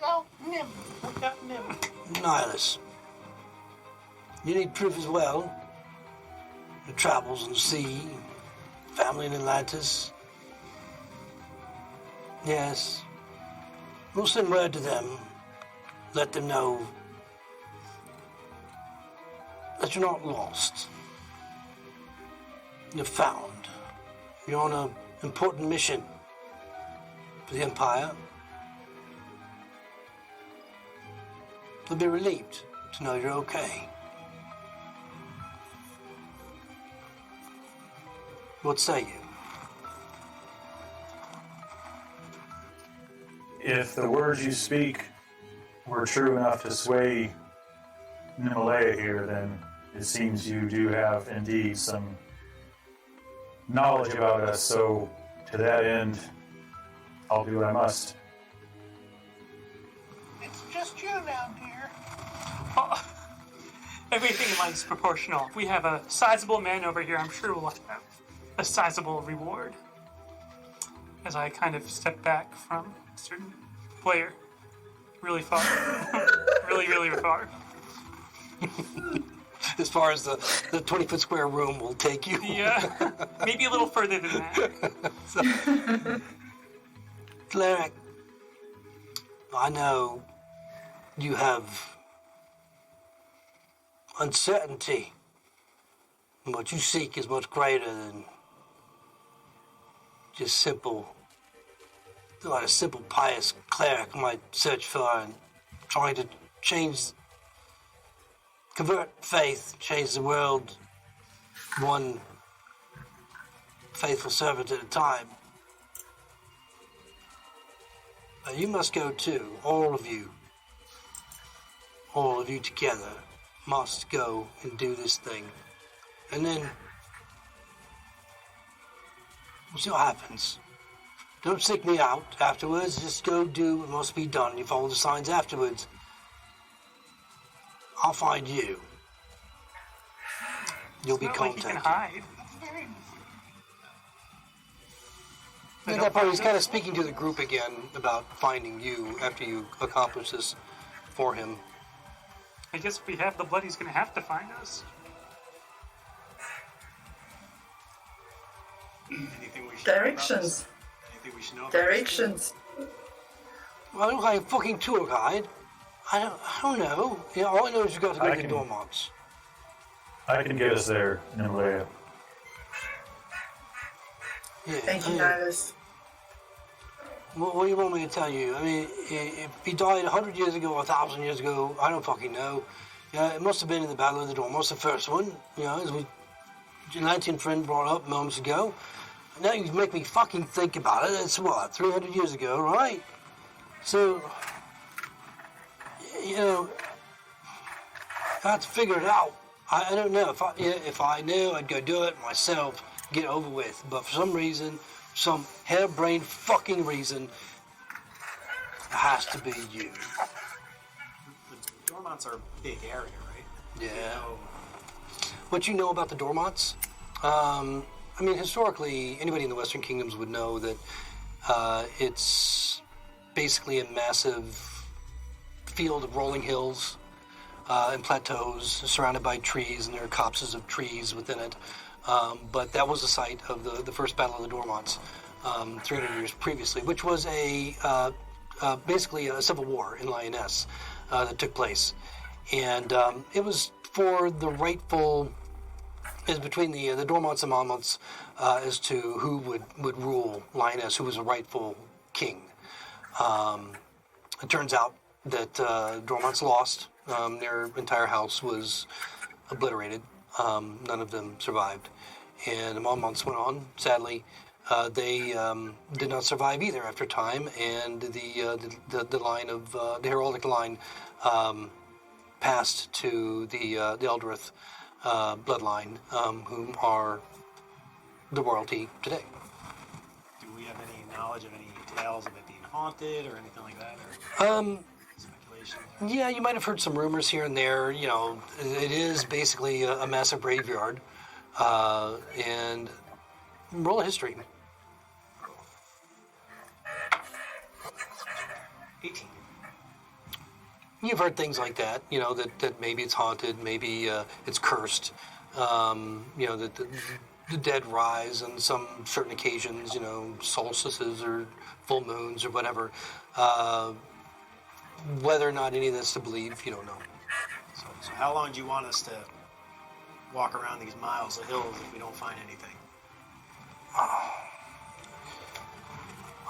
Oh, Nim. We got Nim. Nihilus, you need proof as well. Your travels on the sea, family in Atlantis. Yes. We'll send word to them. Let them know that you're not lost. You're found. You're on an important mission for the Empire. They'll be relieved to know you're okay. What say you? If the words you speak were true enough to sway Nimalea here, then it seems you do have indeed some knowledge about us. So to that end, I'll do what I must. It's just you now, dear. Oh, everything in life is proportional. If we have a sizable man over here, I'm sure we'll have a sizable reward. As I kind of step back from a certain player. Really far. really far. As far as the 20-foot square room will take you. Yeah, maybe a little further than that. Cleric, I know you have uncertainty. And what you seek is much greater than just simple, like a simple pious cleric might search for and trying to convert faith, change the world one faithful servant at a time. But you must go too, all of you together must go and do this thing. And then we'll see what happens. Don't seek me out afterwards, just go do what must be done. You follow the signs afterwards. I'll find you. You'll be contacted. Like he can hide. At that point, he's kind of speaking to the group again about finding you after you accomplish this for him. I guess if we have the blood, he's going to have to find us. Anything we should Directions. Anything we should know about Directions. Well, I look like a fucking tour guide. I don't know. You know, all I know is you got to go to Dormont's. I can get us there in a way. Yeah, Thank you, Nihilus. What do you want me to tell you? I mean, if he died 100 years ago or 1,000 years ago, I don't fucking know. Yeah, it must have been in the Battle of the Dormont's, the first one. You know, as we, Atlantean friend brought up moments ago. Now you make me fucking think about it. It's what, 300 years ago, right? So, you know, I have to figure it out. I don't know. If I knew, I'd go do it myself, get it over with. But for some reason, some harebrained fucking reason, it has to be you. The Dormont's are a big area, right? Yeah. You know, What you know about the Dormont's? I mean, historically, anybody in the Western Kingdoms would know that it's basically a massive field of rolling hills and plateaus surrounded by trees, and there are copses of trees within it. But that was the site of the first Battle of the Dormont's 300 years previously, which was basically a civil war in Lyonesse that took place. And it was for the rightful... is between the Dormont's and Monmouths as to who would rule Lyonesse, who was a rightful king. It turns out that Dormont's lost. Their entire house was obliterated. None of them survived. And the Monmouths went on. Sadly, they did not survive either after time, and the line of the heraldic line passed to the Eldrith bloodline, whom are the royalty today. do we have any knowledge of any tales of it being haunted or anything like that? Or speculation? Yeah, you might have heard some rumors here and there. You know, it is basically a massive graveyard, and roll of history. 18. You've heard things like that, you know, that maybe it's haunted, maybe it's cursed, you know, that the dead rise on some certain occasions, you know, solstices or full moons or whatever. Whether or not any of that's to believe, you don't know. So how long do you want us to walk around these miles of hills if we don't find anything?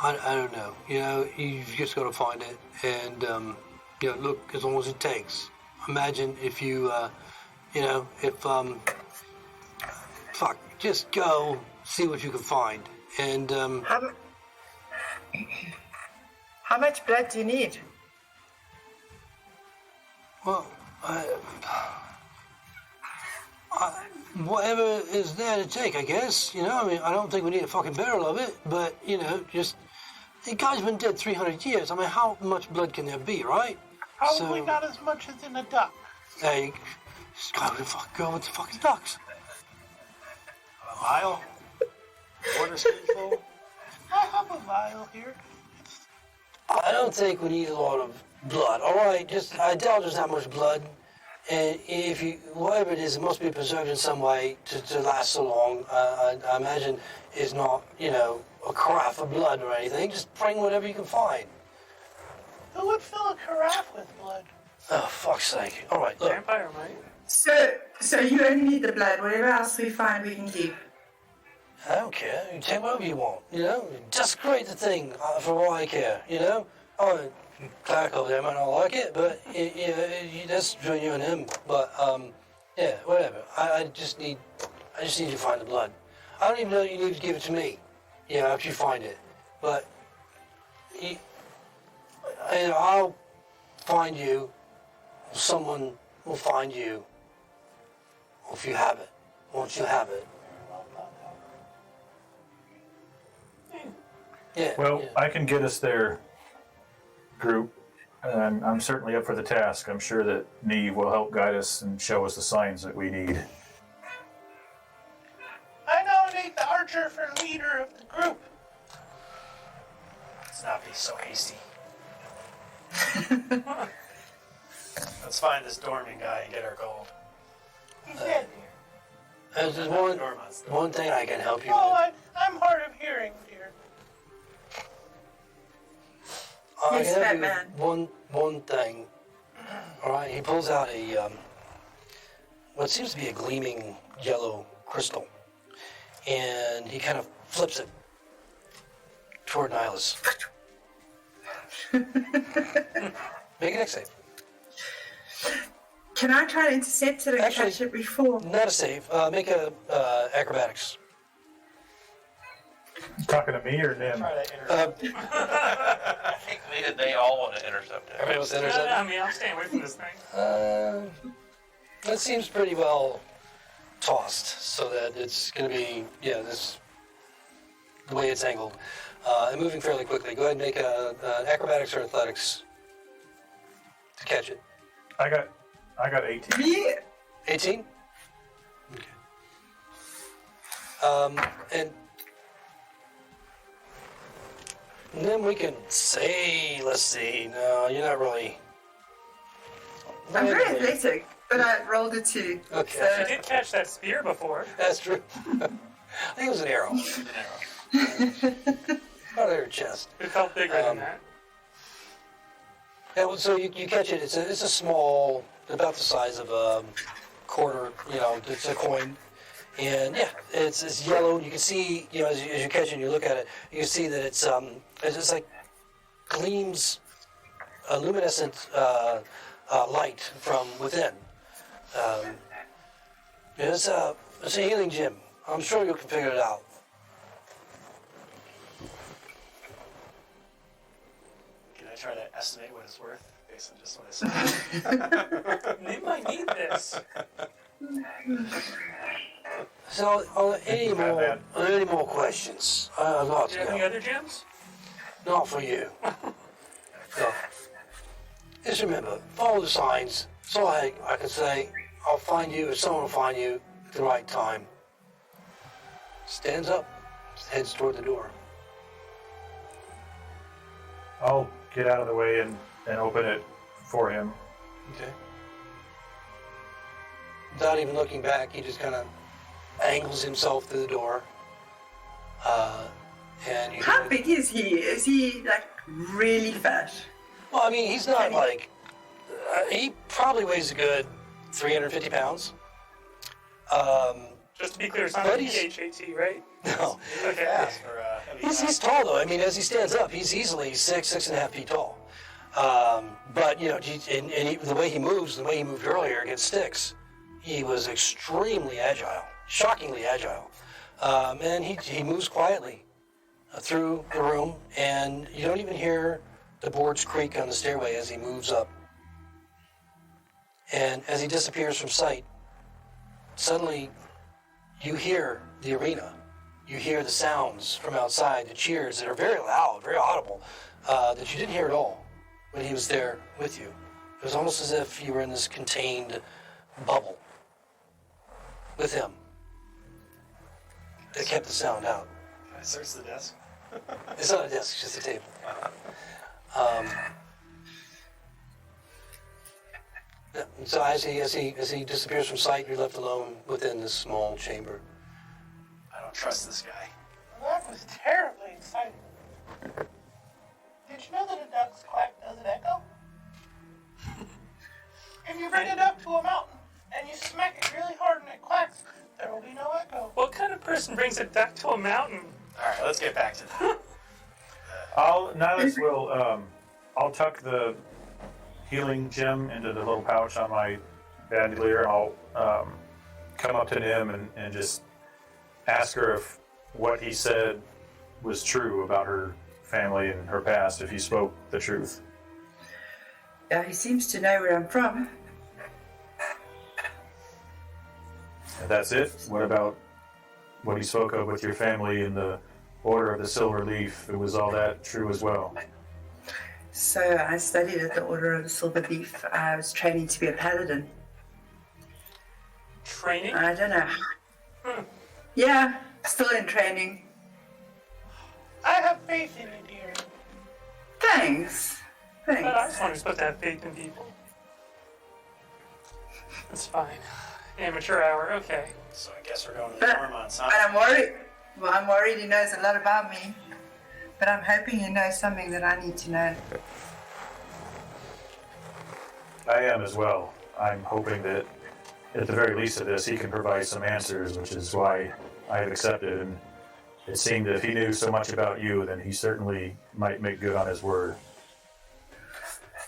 I don't know. You know, you've just got to find it, and you know, look, as long as it takes. Imagine if you, you know, if fuck, just go see what you can find, and How much blood do you need? well, whatever is there to take, I guess. You know, I mean, I don't think we need a fucking barrel of it, but you know, just the guy's been dead 300 years. I mean, how much blood can there be, right? Probably So- not as much as in a duck. Hey, just go with the fucking ducks. A vial? Water spoonful? I have a vial here. I don't think we need a lot of blood. All right, I doubt there's that much blood. And if whatever it is, it must be preserved in some way to last so long. I imagine it's not, you know, a carafe of blood or anything. Just bring whatever you can find. Who would fill a carafe with blood? Oh, fuck's sake. All right, look. Vampire might. So you only need the blood. Whatever else we find, we can keep. I don't care. You take whatever you want, you know? Desecrate the thing for all I care, you know? Oh, Clark over there might not like it, but that's between you and him. But, yeah, whatever. I just need you to find the blood. I don't even know you need to give it to me, you know, after you find it. But, I'll find you. Someone will find you. If you have it. Once you have it. Yeah. Well, yeah. I can get us there, group, and I'm certainly up for the task. I'm sure that Neve will help guide us and show us the signs that we need. I nominate the archer for leader of the group. Let's not be so hasty. Let's find this Dorman guy and get our gold. He's dead. There's just one thing I can help you Oh, with. I'm hard of hearing, dear. I Yes, can help you Batman. with one thing. All right, he pulls out a what seems to be a gleaming yellow crystal, and he kind of flips it toward Nihilus. Make an X save. Can I try to intercept it and Actually- catch it before? Not a save. Make a acrobatics. Talking to me or them? Try to interrupt. I think they all want to intercept it. Everybody wants to intercept. I mean, I'm staying away from this thing. That seems pretty well tossed, so that it's going to be, this, the way it's angled. And moving fairly quickly. Go ahead and make an acrobatics or athletics to catch it. I got 18. Yeah. 18? Okay. And then we can say, let's see, no, you're not really. I'm very athletic, but I rolled a 2. Okay. You did catch that spear before. That's true. I think it was an arrow. Out of her chest. It felt bigger than that. Yeah, well, so you catch it. It's a small, about the size of a quarter. You know, it's a coin, and yeah, it's yellow. You can see, you know, as you catch it and you look at it, you can see that it's just like gleams, a luminescent light from within. It's a healing gem. I'm sure you can figure it out. Can I try to estimate what it's worth based on just what I said? They might need this. So, are there any more questions? I've got Do to you have any go. other gems? Not for you. No. Just remember, follow the signs. So I can say, I'll find you, or someone will find you at the right time. Stands up, heads toward the door. I'll get out of the way and open it for him. Okay. Without even looking back, he just kind of angles himself through the door. And you How big is he? Is he like really fat? Well, I mean, he's not like, he probably weighs a good 350 pounds. Just to be clear, it's not But a he's- PHAT, right? No. Okay. Fast for heavy He's tall though. I mean, as he stands up, he's easily 6.5 feet tall. But you know, the way he moves, the way he moved earlier against sticks, he was extremely agile, shockingly agile. And he moves quietly through the room, and you don't even hear the boards creak on the stairway as he moves up. And as he disappears from sight, suddenly you hear the arena. You hear the sounds from outside, the cheers that are very loud, very audible, that you didn't hear at all when he was there with you. It was almost as if you were in this contained bubble with him that kept the sound out. Can I search the desk? It's not a desk, it's just a table. Yeah, so as he disappears from sight, you're left alone within this small chamber. I don't trust this guy. Well, that was terribly exciting. Did you know that a duck's quack doesn't echo? If you bring a duck to a mountain and you smack it really hard and it quacks, There will be no echo. What kind of person brings a duck to a mountain? All right, let's get back to that. Nihilus will, I'll tuck the healing gem into the little pouch on my bandolier. I'll come up to Nim and just ask her if what he said was true about her family and her past, if he spoke the truth. Yeah, he seems to know where I'm from. And that's it? What about what he spoke of with your family in the Order of the Silver Leaf? It was all that true as well? So I studied at the Order of the Silver Leaf. I was training to be a paladin. Training? I don't know. Yeah, still in training. I have faith in you, dear. Thanks. But I was Thanks. only supposed to have faith in people. That's fine. Amateur hour, okay. So I guess we're going to the But, Dormonts, but huh? I'm worried. Well, I'm worried he knows a lot about me. But I'm hoping he knows something that I need to know. I am as well. I'm hoping that at the very least of this, he can provide some answers, which is why I have accepted. And it seemed that if he knew so much about you, then he certainly might make good on his word.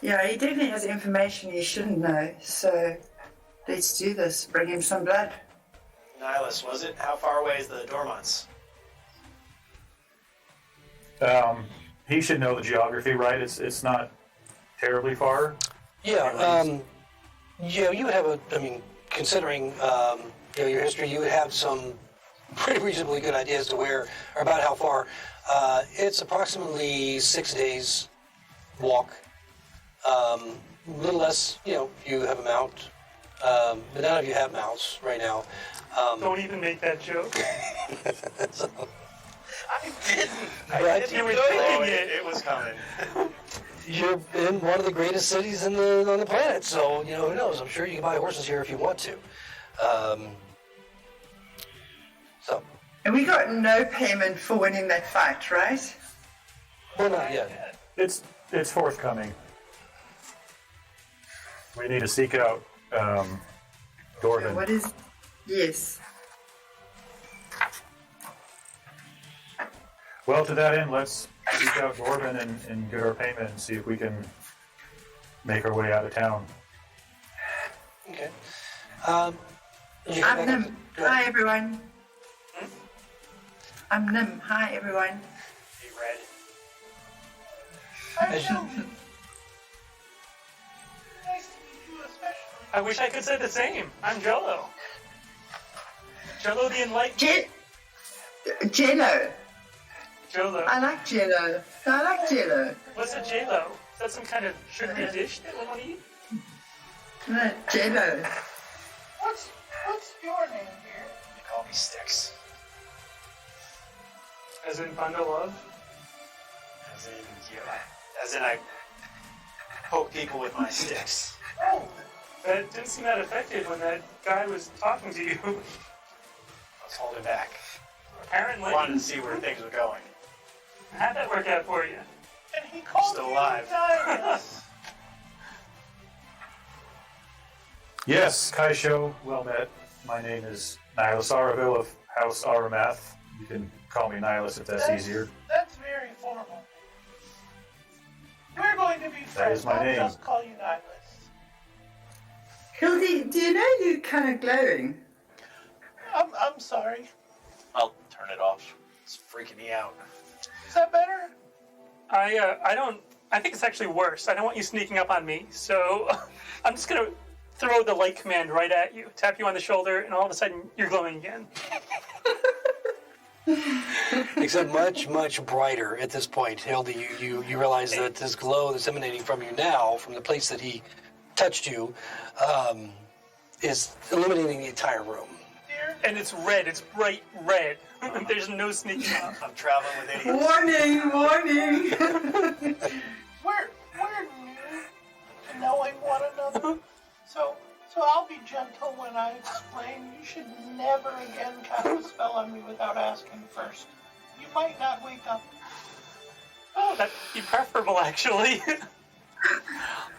Yeah, he definitely has information he shouldn't know. So let's do this. Bring him some blood. Nihilus, was it? How far away is the Dormonts? He should know the geography, right? It's not terribly far. Yeah, you have considering, your history, you would have some pretty reasonably good ideas to where, or about how far. It's approximately 6 days walk. A little less, you have a mount. But none of you have mounts right now. Don't even make that joke. So, I didn't. But you were thinking It was coming. you're in one of the greatest cities on the planet, so, who knows? I'm sure you can buy horses here if you want to. So, And we got no payment for winning that fight, right? well, not yet. It's forthcoming. We need to seek out Dorvin. What is... Yes. Well, to that end, let's seek out Dorvin and get our payment and see if we can make our way out of town. Okay. I'm Nim. Hi, everyone. I'm Nim. Hi, everyone. Hey, Red. I'm Sylvie. Nice to meet you especially. I wish I could say the same. I'm Jello. Jello the Enlightened. Jello. Jello. I like Jello. I like Jello. What's a Jello? Is that some kind of sugary dish that we want to eat? Jello. What's your name, dear? They call me Sticks. As in bundle of? As in I poke people with my sticks. Oh, That didn't seem that effective when that guy was talking to you. Let's hold it back. Apparently. I wanted to see where things were going. How'd that work out for you? and he called Still you alive. Dias. Yes, Kaisho, well met. My name is Nihilus Araville of House Aramath. You can call me Nihilus if that's easier. That's very formal. We're going to be friends. That is my I'll name. just call you Nihilus. Hildy, do you know you're kind of glowing? I'm sorry. I'll turn it off. It's freaking me out. Is that better? I think it's actually worse. I don't want you sneaking up on me, so I'm just gonna throw the light command right at you, tap you on the shoulder, and all of a sudden you're glowing again. Except much, much brighter at this point. Hildy, you realize that this glow that's emanating from you now, from the place that he touched you, is illuminating the entire room. Dear, And it's red, it's bright red. There's no sneaking up. I'm traveling with idiots. Warning, warning. we're new to knowing one another. So I'll be gentle when I explain. You should never again cast a spell on me without asking first. You might not wake up. Oh, that'd be preferable, actually.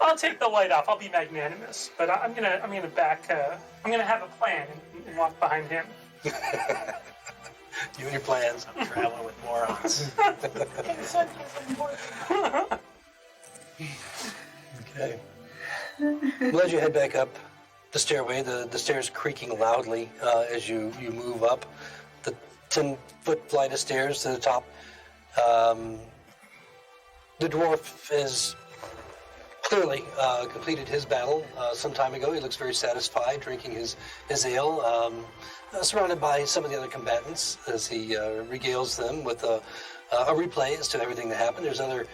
I'll take the light off. I'll be magnanimous, but I'm gonna have a plan and walk behind him. You and your plans. I'm traveling with morons. Okay. Well, as you head back up the stairway, the stairs creaking loudly as you move up the 10-foot flight of stairs to the top. The dwarf is clearly completed his battle some time ago. He looks very satisfied drinking his ale, surrounded by some of the other combatants as he regales them with a replay as to everything that happened. There's another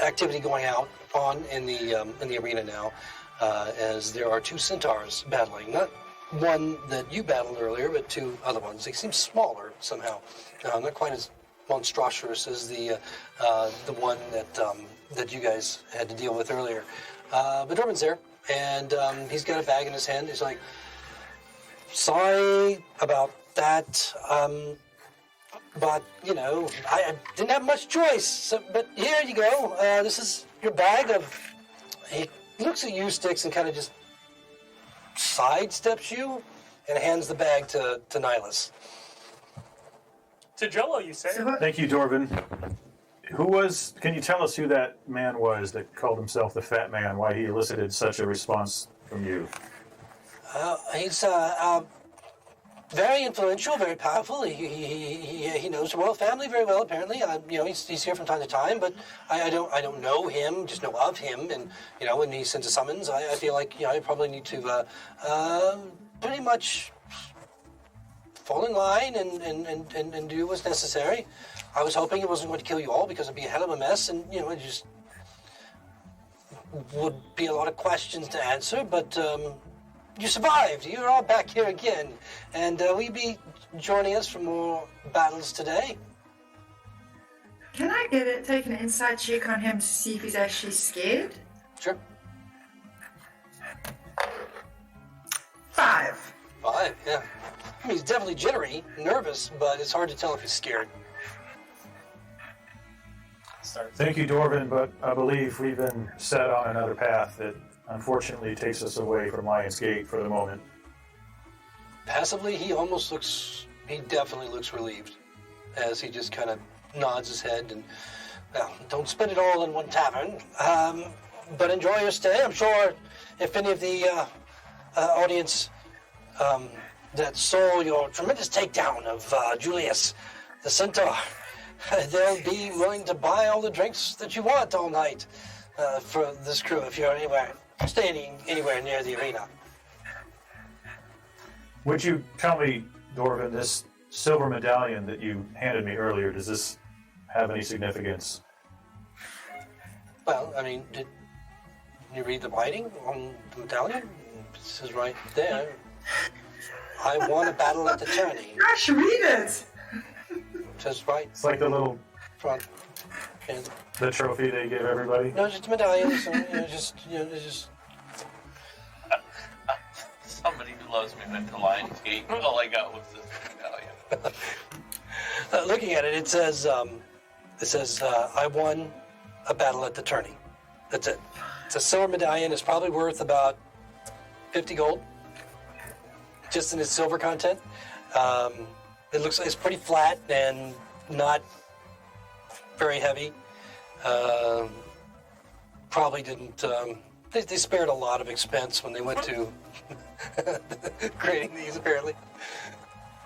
activity going on in the arena now, as there are two centaurs battling. Not one that you battled earlier, but two other ones. They seem smaller somehow, not quite as monstrous as the one that you guys had to deal with earlier. But Dorman's there, and he's got a bag in his hand. He's like, sorry about that, but, you know, I didn't have much choice. So, but here you go. This is your bag of... He looks at you, Styx, and kind of just sidesteps you and hands the bag to Nihilus. To Jello, you say? Thank you, Dorvin. Can you tell us who that man was that called himself the Fat Man, why he elicited such a response from you? He's very influential, very powerful. He knows the royal family very well, apparently. He's here from time to time, but I don't know him, just know of him. And, you know, when he sends a summons, I feel like, you know, I probably need to pretty much fall in line and do what's necessary. I was hoping it wasn't going to kill you all because it'd be a hell of a mess, and, you know, it just would be a lot of questions to answer, but you survived. You're all back here again, and will you be joining us for more battles today? Can I take an inside check on him to see if he's actually scared? Sure. 5. 5, yeah. I mean, he's definitely jittery, nervous, but it's hard to tell if he's scared. Thank you, Dorvin, but I believe we've been set on another path that unfortunately takes us away from Lion's Gate for the moment. Passively, he definitely looks relieved as he just kind of nods his head and, well, don't spend it all in one tavern, but enjoy your stay. I'm sure if any of the audience that saw your tremendous takedown of Julius, the centaur, they'll be willing to buy all the drinks that you want all night for this crew if you're staying anywhere near the arena. Would you tell me, Dorvin, this silver medallion that you handed me earlier, does this have any significance? Well, I mean, did you read the writing on the medallion? It says right there, I won a battle at the Tourney. Gosh, read it! Just right. It's like the little Front. And, the trophy they give everybody. no, just a medallion. So, it's just. Somebody who loves me went to Lion's Gate. All I got was this medallion. Looking at it, it says, I won a battle at the Tourney. That's it. It's a silver medallion. It's probably worth about 50 gold, just in its silver content. It looks like it's pretty flat and not very heavy. Probably didn't. They spared a lot of expense when they went to creating these, apparently.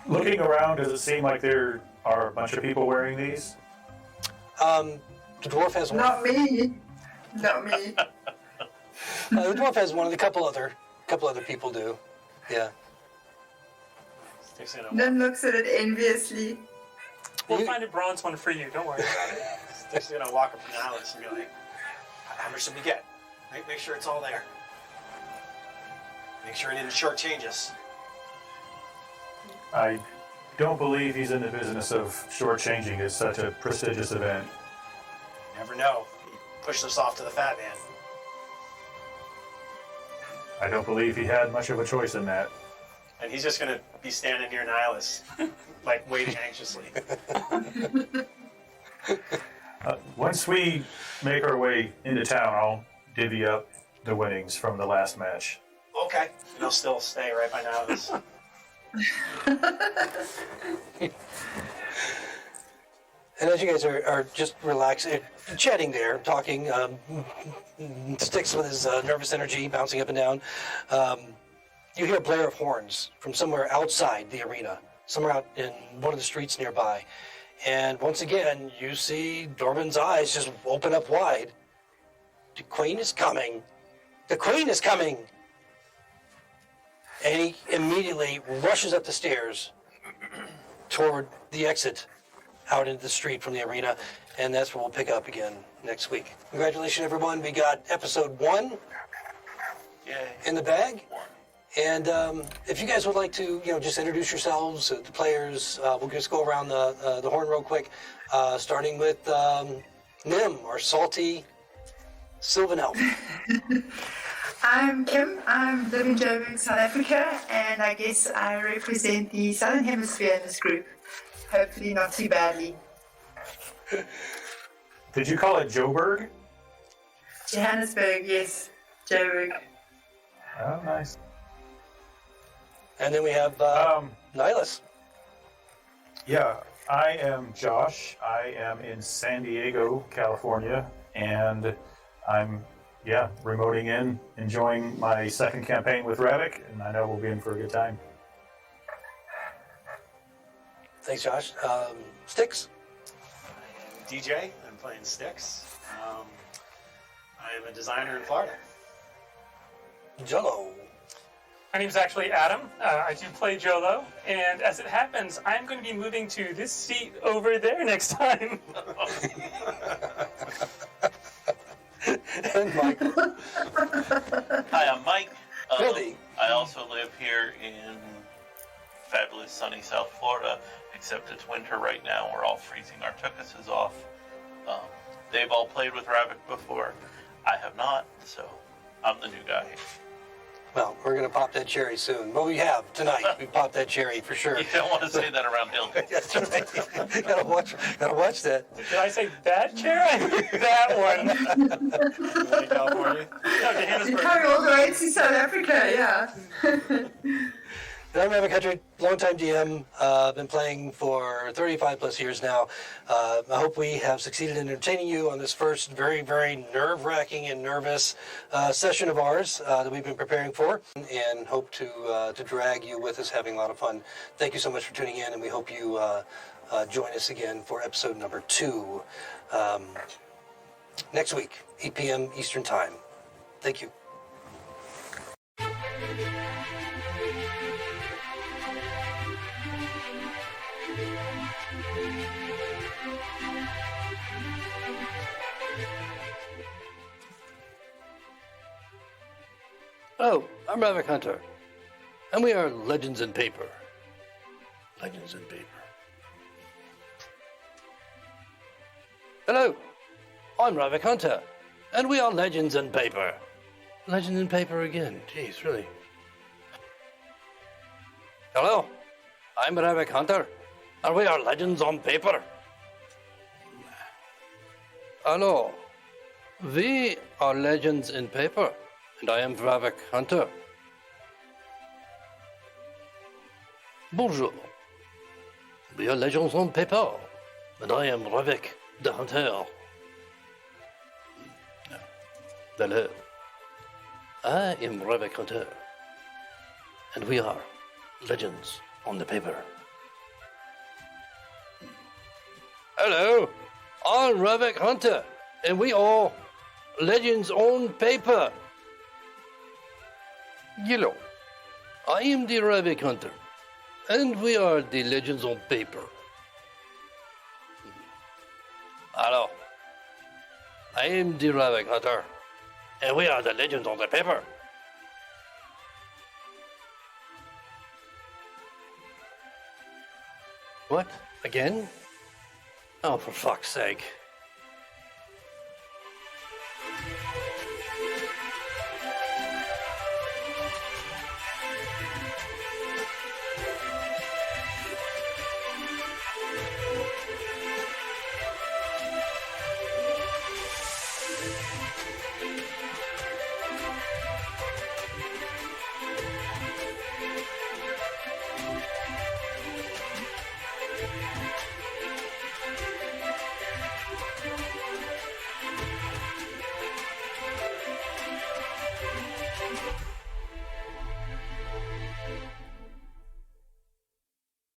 Looking around, does it seem like there are a bunch of people wearing these? The dwarf has one. Not me. Not me. The dwarf has one. A couple other people do. Yeah. Then looks at it enviously. We'll find a bronze one for you. Don't worry about it. Styx is gonna walk up to Nihilus and be like, "How much did we get? Make sure it's all there. Make sure it didn't shortchange us." I don't believe he's in the business of shortchanging at such a prestigious event. You never know. He pushed us off to the Fat Man. I don't believe he had much of a choice in that. And he's just gonna be standing near Nihilus, like waiting anxiously. Once we make our way into town, I'll divvy up the winnings from the last match. Okay. And I'll still stay right by Nihilus. And as you guys are just relaxing, chatting there, talking, Sticks with his nervous energy bouncing up and down, you hear a blare of horns from somewhere outside the arena, somewhere out in one of the streets nearby. And once again, you see Dorman's eyes just open up wide. The Queen is coming. The Queen is coming! And he immediately rushes up the stairs toward the exit out into the street from the arena, and that's where we'll pick up again next week. Congratulations, everyone. We got episode 1 in the bag. And if you guys would like to, just introduce yourselves, the players, we'll just go around the horn real quick, starting with Nim, our salty Sylvan Elf. I'm Kim. I'm living in Joburg, South Africa, and I guess I represent the Southern Hemisphere in this group. Hopefully not too badly. Did you call it Joburg? Johannesburg, yes. Joburg. Oh, nice. And then we have Nihilus. Yeah, I am Josh. I am in San Diego, California, and I'm, remoting in, enjoying my second campaign with Ravek, and I know we'll be in for a good time. Thanks, Josh. Sticks. DJ, I'm playing Sticks. I am a designer in Florida. Jolo. My name's actually Adam. I do play Jolo, and as it happens, I'm going to be moving to this seat over there next time. And Mike. Hi, I'm Mike. Really? I also live here in fabulous sunny South Florida, except it's winter right now. We're all freezing our tuckuses off. They've all played with Ravek before. I have not, so I'm the new guy. Well, we're going to pop that cherry soon. Well, we have tonight. We popped that cherry for sure. You don't want to say that around Hilton. That's right. Gotta watch that. Did I say that chair? I meant that one. California? No, Johannesburg. Coming all the way to South Africa, yeah. I'm Ravek Hunter, longtime DM, been playing for 35 plus years now. I hope we have succeeded in entertaining you on this first very, very nerve-wracking and nervous session of ours that we've been preparing for, and hope to drag you with us, having a lot of fun. Thank you so much for tuning in, and we hope you join us again for episode number 2 next week, 8 p.m. Eastern Time. Thank you. Hello, I'm Ravek Hunter, and we are Legends in Paper. Legends in Paper. Hello, I'm Ravek Hunter, and we are Legends in Paper. Legends in Paper again, jeez, really. Hello, I'm Ravek Hunter, and we are Legends on Paper. Hello, we are Legends in Paper. And I am Ravek Hunter. Bonjour. We are Legends on Paper. And I am Ravek the Hunter. Hello. I am Ravek Hunter. And we are Legends on the Paper. Hello. I'm Ravek Hunter. And we are Legends on Paper. Hello, I am the Ravek Hunter, and we are the Legends on Paper. Hello, I am the Ravek Hunter, and we are the Legends on the Paper. What? Again? Oh, for fuck's sake.